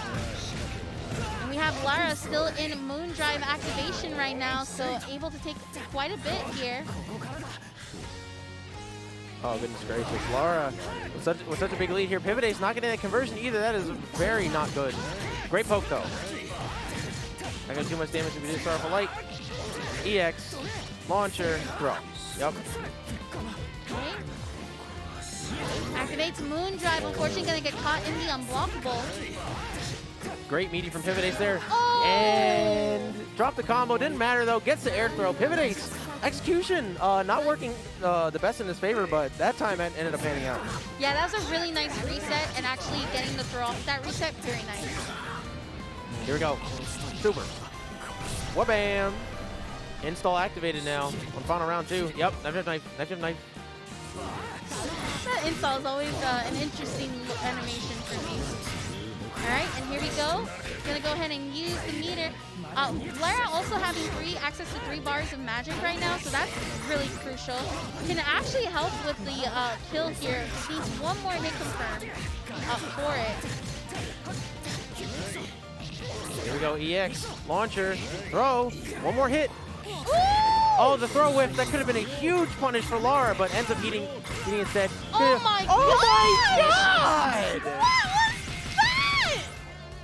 And we have Lara still in Moondrive activation right now, so able to take quite a bit here. Oh, goodness gracious. Lara with such a big lead here. PivotAce not getting that conversion either. That is very not good. Great poke, though. Not going to do much damage if we do start off a light. EX, launcher, throw. Yep. Okay. Activates Moondrive. Unfortunately, going to get caught in the unblockable. Great meaty from PivotAce there. Oh! And drop the combo. Didn't matter, though. Gets the air throw. PivotAce. Execution not working the best in his favor, but that time it ended up panning out. Yeah, that was a really nice reset, and actually getting the throw off that reset, very nice. Here we go. Super. Wha-bam. Install activated now on final round 2. Yep, knife, knife, knife, knife. That install is always an interesting animation for me. All right, and here we go. Gonna go ahead and use the meter. Lara also having access to 3 bars of magic right now, so that's really crucial. Can actually help with the kill here. Needs one more hit confirmed for it. Here we go, EX, launcher, throw, one more hit. Ooh! Oh, the throw whiff, that could have been a huge punish for Lara, but ends up eating instead. Oh my God! What was that?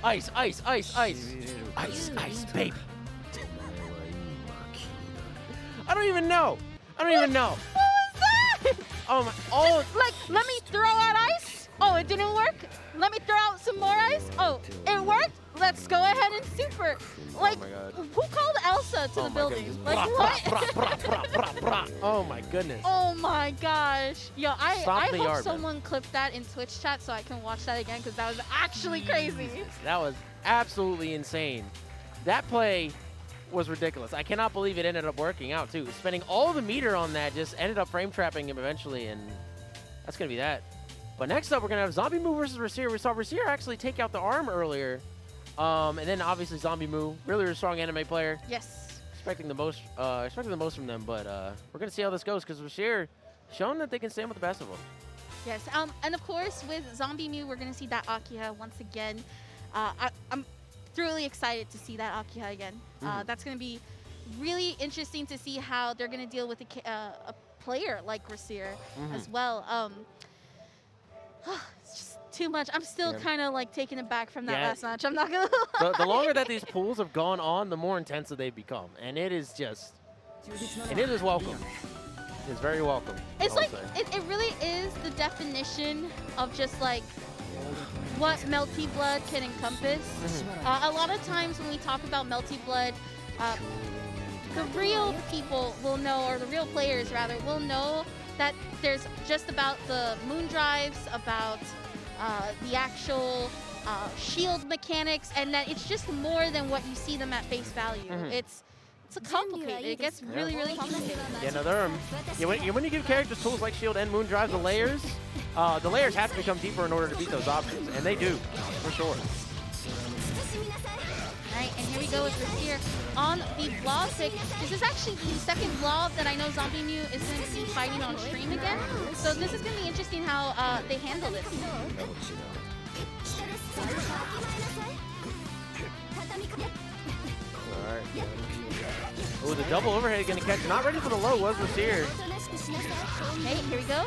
Ice, ice, ice, ice. Ice, ice, baby. I don't even know. I don't even know. What was that? Oh my, oh. Just, like, let me throw out ice. Oh, it didn't work. Let me throw out some more ice. Oh, it worked. Let's go ahead and super. Like, my God. who called Elsa to the building? Goodness. Like, what? Oh my goodness. Oh my gosh. Yo, I hope yard, someone clipped that in Twitch chat so I can watch that again, because that was actually crazy. That was absolutely insane. That play was ridiculous. I cannot believe it ended up working out too. Spending all the meter on that just ended up frame trapping him eventually, and that's gonna be that. But next up, we're gonna have Zombmu versus Rissir. We saw Rissir actually take out TheArm earlier, and then obviously Zombmu, really strong anime player. Yes. Expecting the most from them, but we're gonna see how this goes because Rissir shown that they can stand with the best of them. Yes. And of course, with Zombmu, we're gonna see that Akiha once again. I'm truly excited to see that Akiha again. That's going to be really interesting to see how they're going to deal with a player like Rissir as well. It's just too much. I'm still kind of like taken aback from that last match. I'm not going to lie. The longer that these pools have gone on, the more intensive they've become. And it is welcome. It's very welcome. It's like, it really is the definition of just like what Melty Blood can encompass. A lot of times when we talk about Melty Blood, the real people will know, or the real players rather, will know that there's just about the moon drives, about the actual shield mechanics, and that it's just more than what you see them at face value. It's complicated. It gets really, really complicated. Yeah, no, when you give characters tools like shield and moon drives, the layers have to become deeper in order to beat those options, and they do, for sure. All right, and here we go with Rissir on the Vlov pick. This is actually the second Vlov that I know Zombmu is going to be fighting on stream again. So this is going to be interesting how they handle this. All right. Oh, the double overhead going to catch. Not ready for the low was Rissir. Okay, here we go.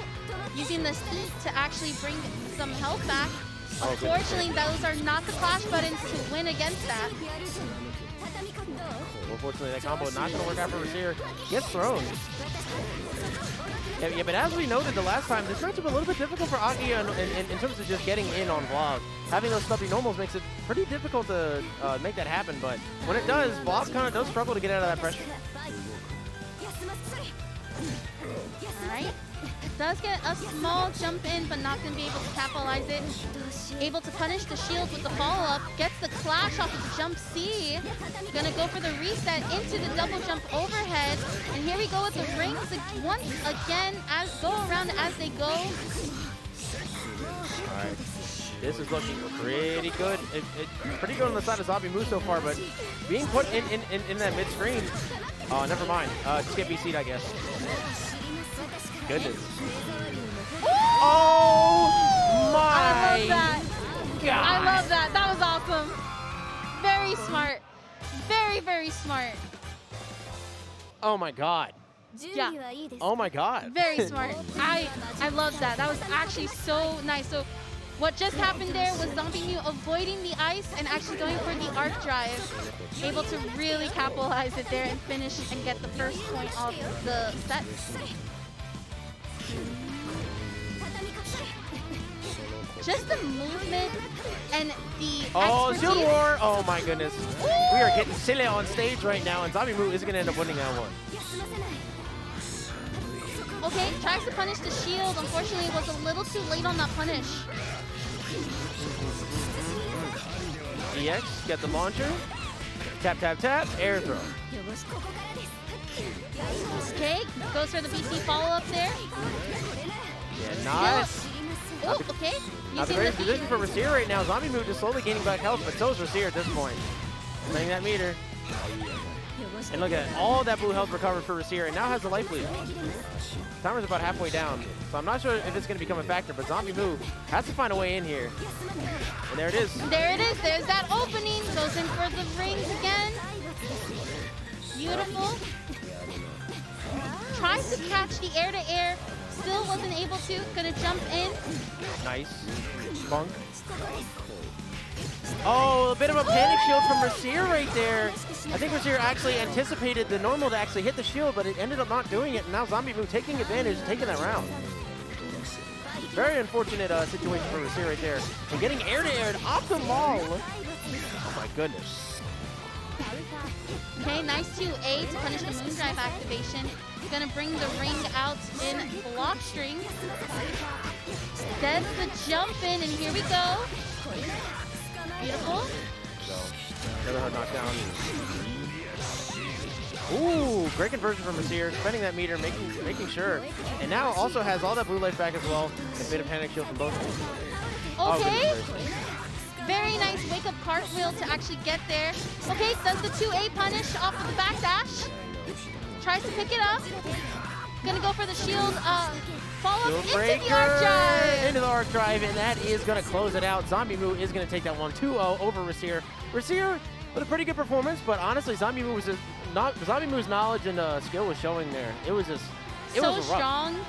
Using this heat to actually bring some health back. Unfortunately, those are not the clash buttons to win against that. Unfortunately, that combo not going to work out for Rissir. Gets thrown. Yeah, but as we noted the last time, this matchup a little bit difficult for Akiha in terms of just getting in on Vlov. Having those stubby normals makes it pretty difficult to make that happen, but when it does, Vlov kind of does struggle to get out of that pressure. Alright. Does get a small jump in, but not going to be able to capitalize it. Able to punish the shield with the follow-up. Gets the clash off of the jump C. Gonna go for the reset into the double jump overhead. And here we go with the rings once again. Go around as they go. Alright. This is looking pretty good. Pretty good on the side of Zombmu so far, but being put in that mid-screen. Oh, never mind. Just get BC'd, I guess. Goodness. Oh my I love that. God. I love that. That was awesome. Very smart. Very, very smart. Oh my God. Yeah. Oh my God. Very smart. I love that. That was actually so nice. So what just happened there was Zombmu avoiding the ice and actually going for the arc drive. Able to really capitalize it there and finish and get the first point of the set. Just the movement and the Shield expertise. War. Oh my goodness. We are getting Ciel on stage right now, and Zombmu is going to end up winning that one. Okay, tries to punish the shield. Unfortunately, it was a little too late on that punish. EX, get the launcher. Tap, tap, tap. Air throw. Okay, goes for the BC follow-up there. Yeah, nice. Oh, okay. Not the greatest position for Rissir right now. Zombmu just slowly gaining back health, but so is Rissir at this point. Playing that meter. And look at all that blue health recovered for Rissir, and now has the life lead. Timer's about halfway down, so I'm not sure if it's going to become a factor, but Zombmu has to find a way in here. And there it is. There it is. There's that opening. Goes in for the rings again. Beautiful. Tries to catch the air-to-air. Still wasn't able to. Gonna jump in. Nice. Bunk. Oh, a bit of a panic shield from Rissir right there. I think Rissir actually anticipated the normal to actually hit the shield, but it ended up not doing it. And now Zombmu taking advantage, taking that round. Very unfortunate situation for Rissir right there. And getting air-to-aired off the mall. Oh my goodness. Okay, nice 2A to punish the Moondrive activation. Gonna bring the ring out in block string. Does the jump in, and here we go. Beautiful. Another hard knockdown. Ooh, great conversion from Rissir, spending that meter, making sure. And now also has all that blue life back as well. A bit of panic shield from both. Okay. Very nice wake-up cartwheel to actually get there. Okay, does the 2A punish off of the backdash. Tries to pick it up. Gonna go for the shield. Follow into the arc drive. Into the arc drive, and that is gonna close it out. Zombmu is gonna take that one 2-0 over Rissir. Rissir with a pretty good performance, but honestly, Zombmu's knowledge and skill was showing there. It was just so strong.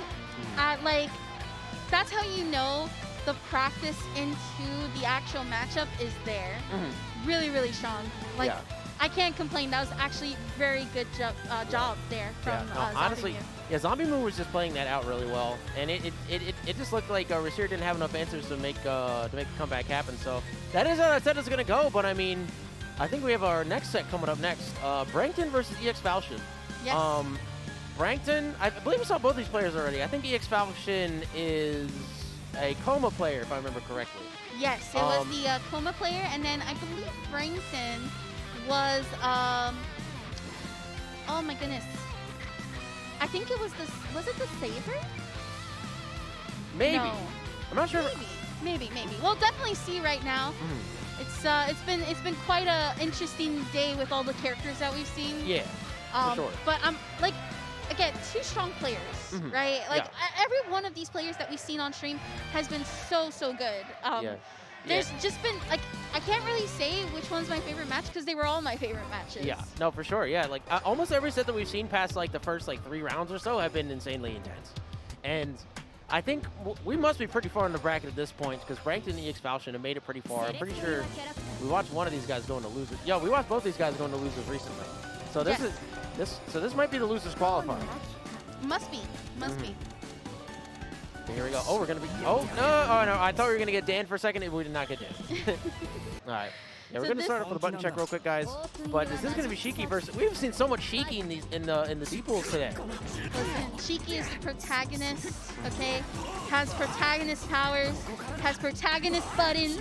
That's how you know the practice into the actual matchup is there. Really, really strong. Yeah. I can't complain. That was actually very good job there from honestly, Zombmu was just playing that out really well, and it just looked like Rissir didn't have enough answers to make a comeback happen. So that is how that set is going to go. But I mean, I think we have our next set coming up next. Brankton versus EX Falchion. Yes. Brankton, I believe we saw both these players already. I think EX Falchion is a Kouma player, if I remember correctly. Yes, it was the Kouma player, and then I believe Brankton was, oh my goodness. I think it was was it the Saber? Maybe. No. I'm not sure. Maybe. We'll definitely see right now. It's been quite a interesting day with all the characters that we've seen. Yeah, for sure. But again, two strong players, right? Every one of these players that we've seen on stream has been so good. There's just been, I can't really say which one's my favorite match because they were all my favorite matches. Yeah, no, for sure. Yeah, almost every set that we've seen past the first 3 rounds or so have been insanely intense. And I think we must be pretty far in the bracket at this point because Brankton and EX Falchion have made it pretty far. I'm pretty sure we watched one of these guys going to losers. Yeah, we watched both these guys going to losers recently. So this might be the losers qualifier. Must be. Here we go. Oh, we're going to be... Oh, no. I thought we were going to get Dan for a second. We did not get Dan. All right. Yeah, we're So going to start off with a button check real quick, guys. But this is going to be Shiki versus... We've seen so much Shiki in the D pools today. Listen, Shiki is the protagonist, okay? Has protagonist powers, has protagonist buttons.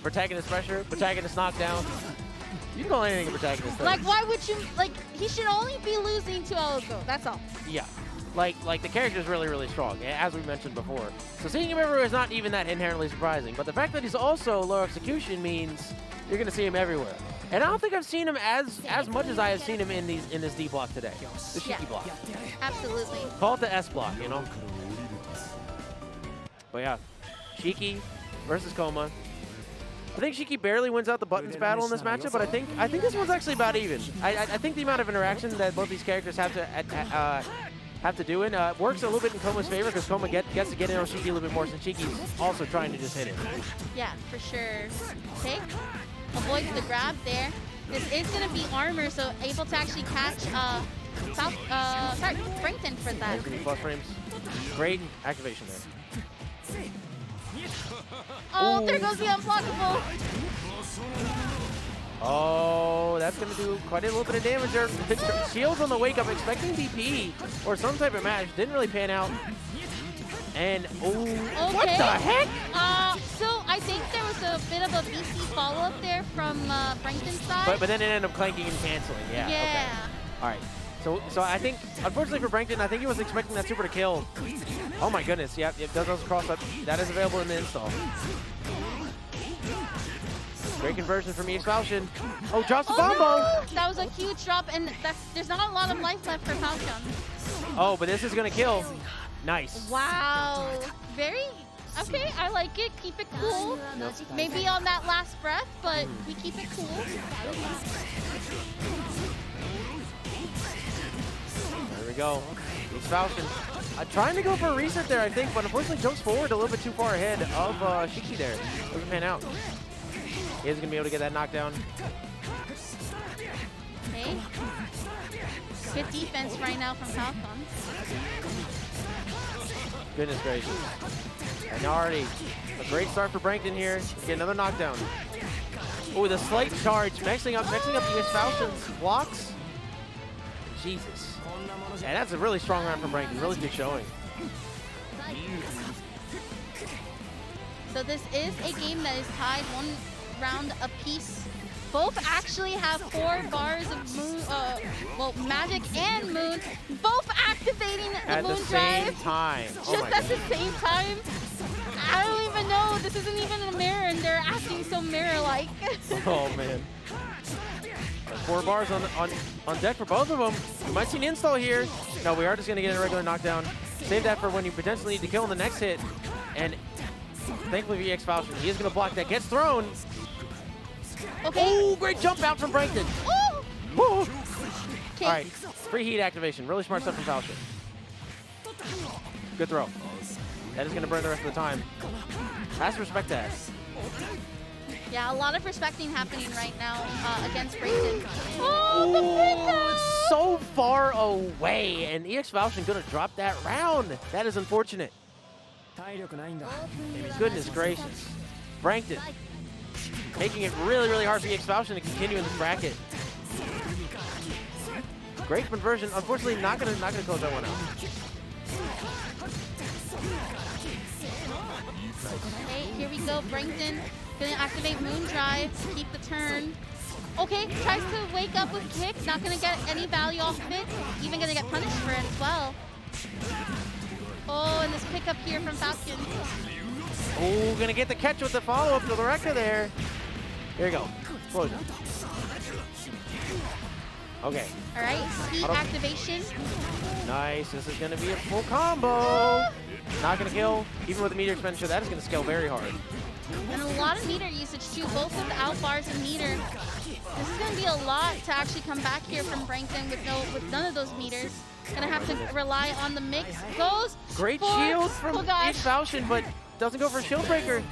Protagonist pressure, protagonist knockdown. You can call anything a protagonist. Though. Like, why would you, like, he should only be losing to Aoko, that's all. Yeah. Like the character is really, really strong, as we mentioned before. So seeing him everywhere is not even that inherently surprising. But the fact that he's also low execution means you're going to see him everywhere. And I don't think I've seen him as much as I have seen him in this D block today, the Shiki block. Absolutely. Call it the S block, you know. But yeah, Shiki versus Kouma. I think Shiki barely wins out the buttons battle in this matchup, but I think this one's actually about even. I think the amount of interaction that both these characters have to do in works a little bit in Kouma's favor because Kouma gets to get in on Shiki a little bit more since Shiki's also trying to just hit it. Yeah, for sure. Okay, avoids the grab there. This is going to be armor, so able to actually catch Brankton for that. There's going to be plus frames. Great activation there. Oh, there goes the unblockable. Oh, that's going to do quite a little bit of damage there. Ciel's on the wake up, expecting DP or some type of match. Didn't really pan out. And, oh, okay. What the heck? So I think there was a bit of a BC follow-up there from Brankton's side. But then it ended up clanking and canceling. Yeah. Yeah. Okay. All right. So I think, unfortunately for Brankton, I think he was expecting that super to kill. Oh my goodness. Yep. It does also cross up. That is available in the install. Great conversion from Falchion. Oh, drops the bombo. No! That was a huge drop, and there's not a lot of life left for Falchion. Oh, but this is gonna kill. Nice. Wow. Very. Okay, I like it. Keep it cool. Yep. Maybe on that last breath, but we keep it cool. There we go. Falchion trying to go for a reset there, I think, but unfortunately jumps forward a little bit too far ahead of Shiki there. Doesn't pan out. He is going to be able to get that knockdown. Okay. Good defense right now from Falcon. Goodness gracious. And already a great start for Brankton here. Get another knockdown. Oh, the slight charge, mixing up the Falchion's blocks. Jesus. And that's a really strong round from Brankton. Really good showing. So this is a game that is tied 1 round apiece. Both actually have 4 bars of moon, well, magic and moon, both activating the at moon the drive. same time. Just at the same time. I don't even know. This isn't even a mirror, and they're acting so mirror-like. Oh man. 4 bars on deck for both of them. We might see an install here. No, we are just gonna get a regular knockdown. Save that for when you potentially need to kill in the next hit. And thankfully VX Falchion, he is gonna block that. Gets thrown. Okay. Oh, great jump out from Brankton. Oh! Woo. Okay. All right, free heat activation. Really smart stuff from Falchion. Good throw. That is gonna burn the rest of the time. Has to respect that. Yeah, a lot of respecting happening right now against Brankton. Oh, the piko! It's so far away, and EX Falchion gonna drop that round. That is unfortunate. Goodness gracious. Brankton making it really, really hard for EX Falchion to continue in this bracket. Great conversion. Unfortunately, not gonna close that one out. Okay, here we go. Brankton gonna activate Moon Drive to keep the turn. Okay, tries to wake up with kick. Not gonna get any value off of it. Even gonna get punished for it as well. Oh, and this pickup here from Falchion. Oh, gonna get the catch with the follow-up to the Rector there. Here you go. Explosion. Okay. All right, heat activation. Nice. This is gonna be a full combo. Not gonna kill. Even with the meter expenditure, that is gonna scale very hard. And a lot of meter usage too, both with the out bars and meter. This is gonna be a lot to actually come back here from Brankton with none of those meters. Gonna have to rely on the mix. Goes Great for, shield from oh gosh. Falchion, but doesn't go for shield breaker.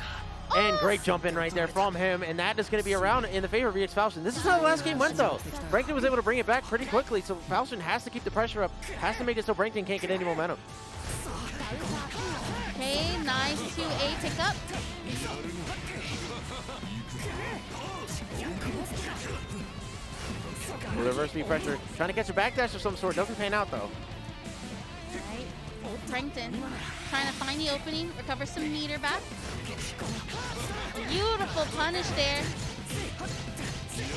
And great jump in right there from him, and that is going to be around in the favor of EX Falchion. This is how the last game went, though. Brankton was able to bring it back pretty quickly, so Falchion has to keep the pressure up, has to make it so Brankton can't get any momentum. Okay, nice 2A pickup. Reverse speed pressure. Trying to catch a backdash of some sort. Doesn't pan out though. Right. Brankton trying to find the opening, recover some meter back. Beautiful punish there.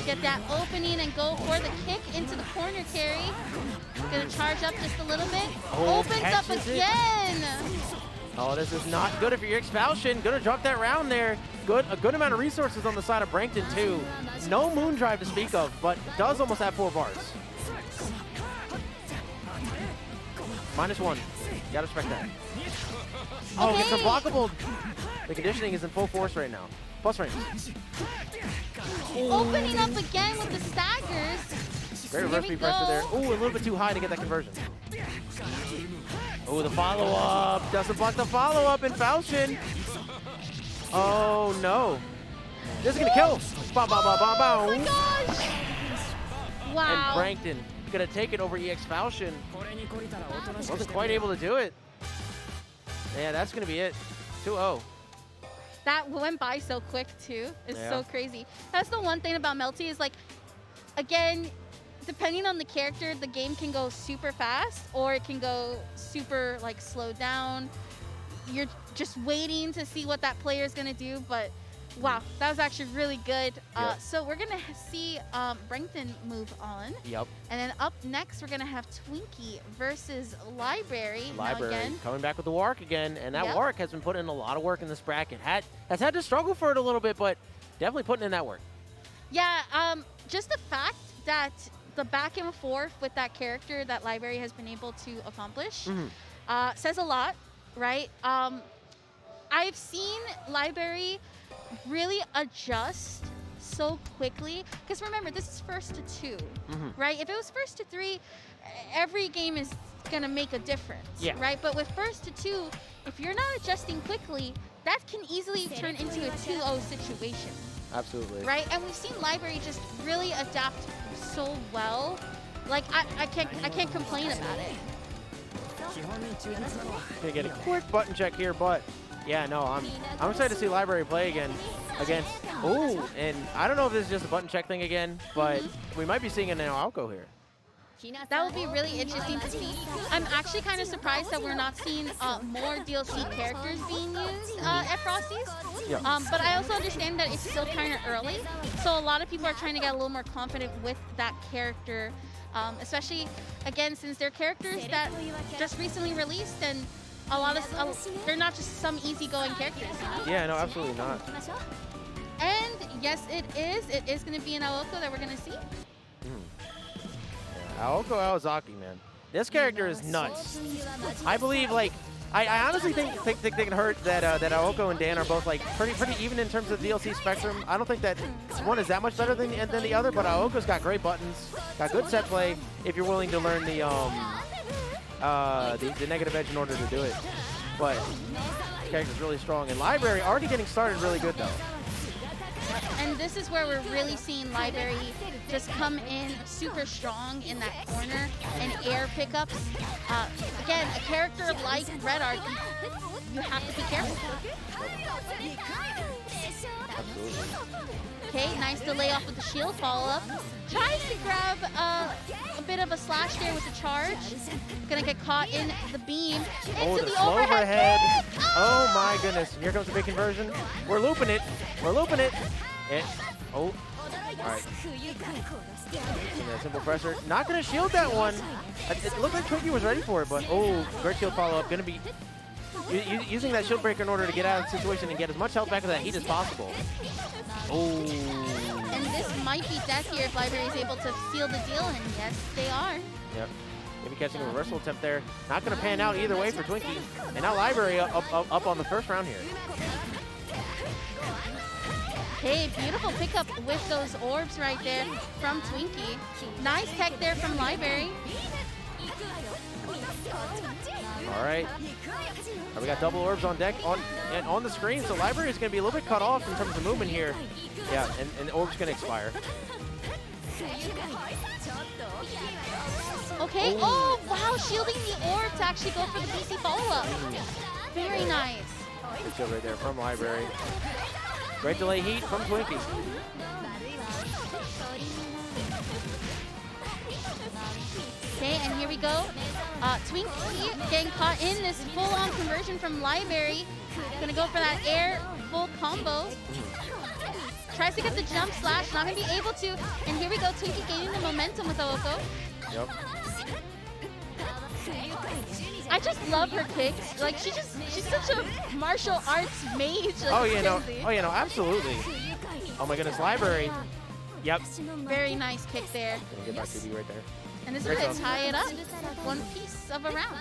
Get that opening and go for the kick into the corner carry. Gonna charge up just a little bit. Oh, Opens up again. Oh, this is not good if you're Falchion. Gonna drop that round there. A good amount of resources on the side of Brankton too. No moon drive to speak of, but does almost have 4 bars. -1. Gotta respect that. Oh, Okay. gets unblockable. The conditioning is in full force right now. Plus range. Opening up again with the staggers. Great reverse speed pressure there. Ooh, a little bit too high to get that conversion. Oh, the follow-up. Doesn't block the follow-up in Falchion. Oh, no. This is going to kill. Ba, ba, ba, ba, ba. Oh my gosh. Wow. And Brankton going to take it over EX Falchion. Wasn't quite able to do it. Yeah, that's going to be it. 2-0. That went by so quick too. It's so crazy. That's the one thing about Melty is like, again, depending on the character, the game can go super fast or it can go super like slowed down. You're just waiting to see what that player is gonna do, but wow, that was actually really good. Yep. So we're gonna see Brankton move on. Yep. And then up next, we're gonna have Twinki versus Library. Now again, coming back with the Warwick again, and that Yep. Warwick has been putting in a lot of work in this bracket. Has had to struggle for it a little bit, but definitely putting in that work. yeah, just the fact that the back and forth with that character that Library has been able to accomplish says a lot, right? I've seen Library really adjust so quickly, because remember, this is first to 2, right? If it was first to 3, every game is gonna make a difference, right? But with first to 2, if you're not adjusting quickly, that can easily turn into a 2-0 situation. Absolutely. Right, and we've seen Library just really adapt so well. Like I can't complain about it. Gonna get a quick button check here, but yeah, no, I'm excited to see Library play again against. Oh, and I don't know if this is just a button check thing again, but we might be seeing it in Aoko here. That would be really interesting to see. I'm actually kind of surprised that we're not seeing more DLC characters being used at Frosty's. Yeah. But I also understand that it's still kind of early, so a lot of people are trying to get a little more confident with that character, especially, again, since they're characters that just recently released, and a lot of they're not just some easygoing characters. You know? Yeah, no, absolutely not. And yes, it is going to be an Aoko that we're going to see. Aoko Aozaki, man. This character is nuts. I believe, like, I honestly think they can hurt that Aoko and Dan are both like pretty even in terms of DLC spectrum. I don't think that one is that much better than the other, but Aoko's got great buttons, got good set play. If you're willing to learn the negative edge in order to do it, but the character's really strong. And Library already getting started really good though. And this is where we're really seeing Library just come in super strong in that corner and air pickups. Again, a character like Red Arc, you have to be careful. Absolutely. Okay, nice delay off with the shield follow-up. Tries to grab a bit of a slash there with the charge. Gonna get caught in the beam. Into the overhead kick! Oh my goodness. Here comes the big conversion. We're looping it. We're looping it. All right. Simple pressure. Not going to shield that one. It looked like Twinki was ready for it, but oh, great shield follow-up. Going to be using that shield breaker in order to get out of the situation and get as much health back of that heat as possible. Oh. And this might be death here if Library is able to seal the deal, and yes, they are. Yep. Maybe catching a reversal attempt there. Not going to pan out either way for Twinki. And now Library up on the first round here. Okay, beautiful pickup with those orbs right there from Twinki. Nice tech there from Library. All right. We got double orbs on deck and on the screen, so Library is going to be a little bit cut off in terms of movement here. Yeah, and the orb's going to expire. Okay, oh wow, shielding the orb to actually go for the BC follow-up. Very nice. Good shield right there from Library. Great delay heat from Twinki. Okay, and here we go. Twinki getting caught in this full-on conversion from Library. Gonna go for that air full combo. Tries to get the jump slash, not gonna be able to. And here we go, Twinki gaining the momentum with Aoko. Yep. I just love her kicks. Like she's such a martial arts mage. Like, Oh yeah, no. crazy. Oh yeah, no. Absolutely. Oh my goodness, Library. Yep. Very nice kick there. Gonna get back to B right there. And this is Great gonna job. tie it up. One piece of a round.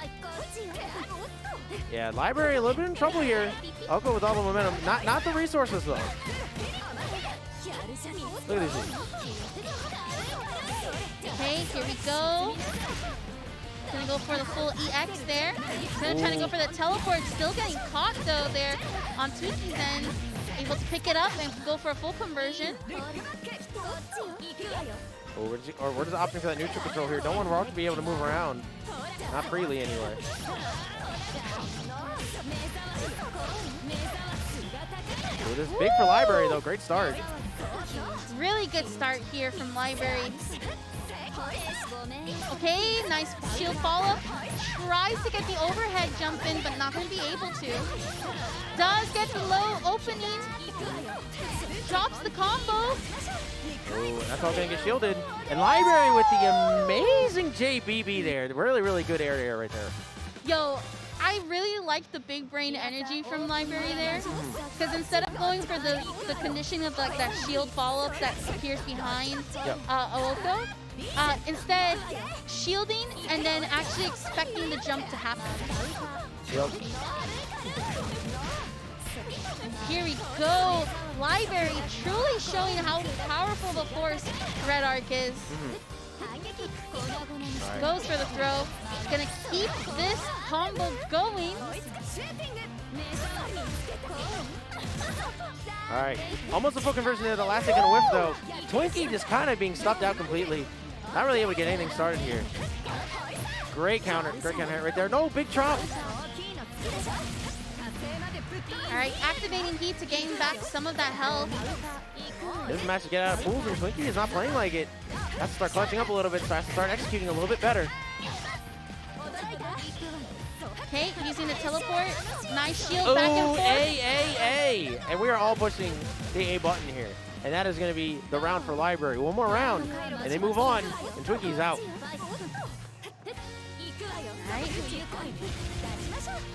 Yeah, Library a little bit in trouble here. Aoko with all the momentum. Not the resources though. Look at these. Okay, here we go. Gonna go for the full EX there. Gonna try to go for the teleport. Still getting caught though there on Twinki's end. Able to pick it up and go for a full conversion. Oh, we're just opting for that neutral control here. Don't want Rock to be able to move around. Not freely anyway. Oh, this is big for Library though. Great start. Really good start here from Library. Okay, nice shield follow-up. Tries to get the overhead jump in, but not going to be able to. Does get the low opening. Drops the combo. Oh, that's all going to get shielded. And Library with the amazing JBB there. Really, really good air right there. Yo, I really like the big brain energy from Library there. Because instead of going for the conditioning of like that shield follow-up that appears behind Aoko, instead shielding and then actually expecting the jump to happen. Yep. Here we go. Library truly showing how powerful of a force Red Arc is. Right. Goes for the throw. Gonna keep this combo going. All right. Almost a full conversion there. The last second whiff though. Twinki just kind of being stuffed out completely. Not really able to get anything started here. Great counter. Great counter right there. No, big trump. All right, activating heat to gain back some of that health. This is a match to get out of pools, and Twinki is not playing like it. Has to start clutching up a little bit, so has to start executing a little bit better. Okay, using the teleport. Nice shield back and Ooh, forth. A. And we are all pushing the A button here. And that is going to be the round for Library. One more round, and they move on, and Twinki's out.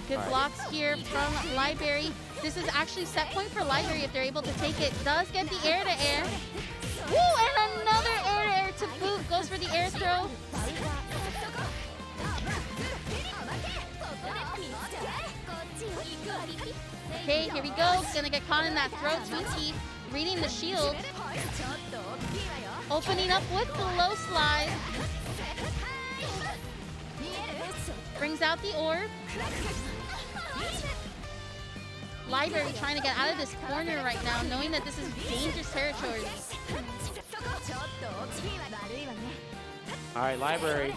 Good blocks here from Library. This is actually set point for Library if they're able to take it. Does get the air to air. Woo, and another air to air to boot. Goes for the air throw. Okay, here we go. Gonna get caught in that throw. Twinki reading the shield. Opening up with the low slide. Brings out the orb. Library trying to get out of this corner right now, knowing that this is dangerous territory. All right, Library.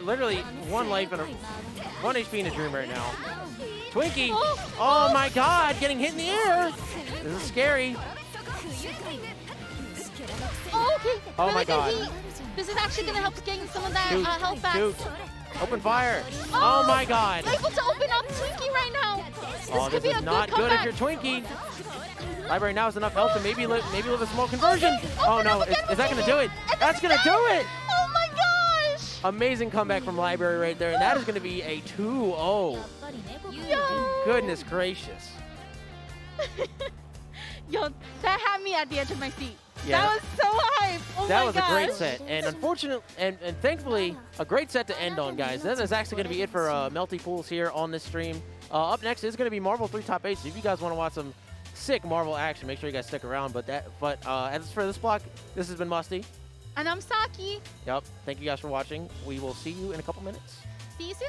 Literally one life and 1 HP in a dream right now. Twinki. Oh my God, getting hit in the air. This is scary. Oh, okay. Oh really my good God. heat. This is actually going to help gain some of that Shoot, health back. shoot. Open fire. Oh my God. Able to open up Twinki right now. Oh, This could this be a is not good good if comeback. you're Twinki. Library now has enough health to maybe live a small conversion. Oh no, is that going to do it? That's going to do it. Oh my gosh. Amazing comeback from Library right there, and that is going to be a 2-0. Yo. Goodness gracious. Yo, that had me at the edge of my seat. Yeah. That was so hype. Oh That my was gosh. a great set, and unfortunately, and thankfully, a great set to end on, guys. That is actually going to be it for Melty Pools here on this stream. Up next is going to be Marvel 3 Top 8. So if you guys want to watch some sick Marvel action, make sure you guys stick around. But as for this block, this has been Musty. And I'm Saki. Yep. Thank you guys for watching. We will see you in a couple minutes. See you soon.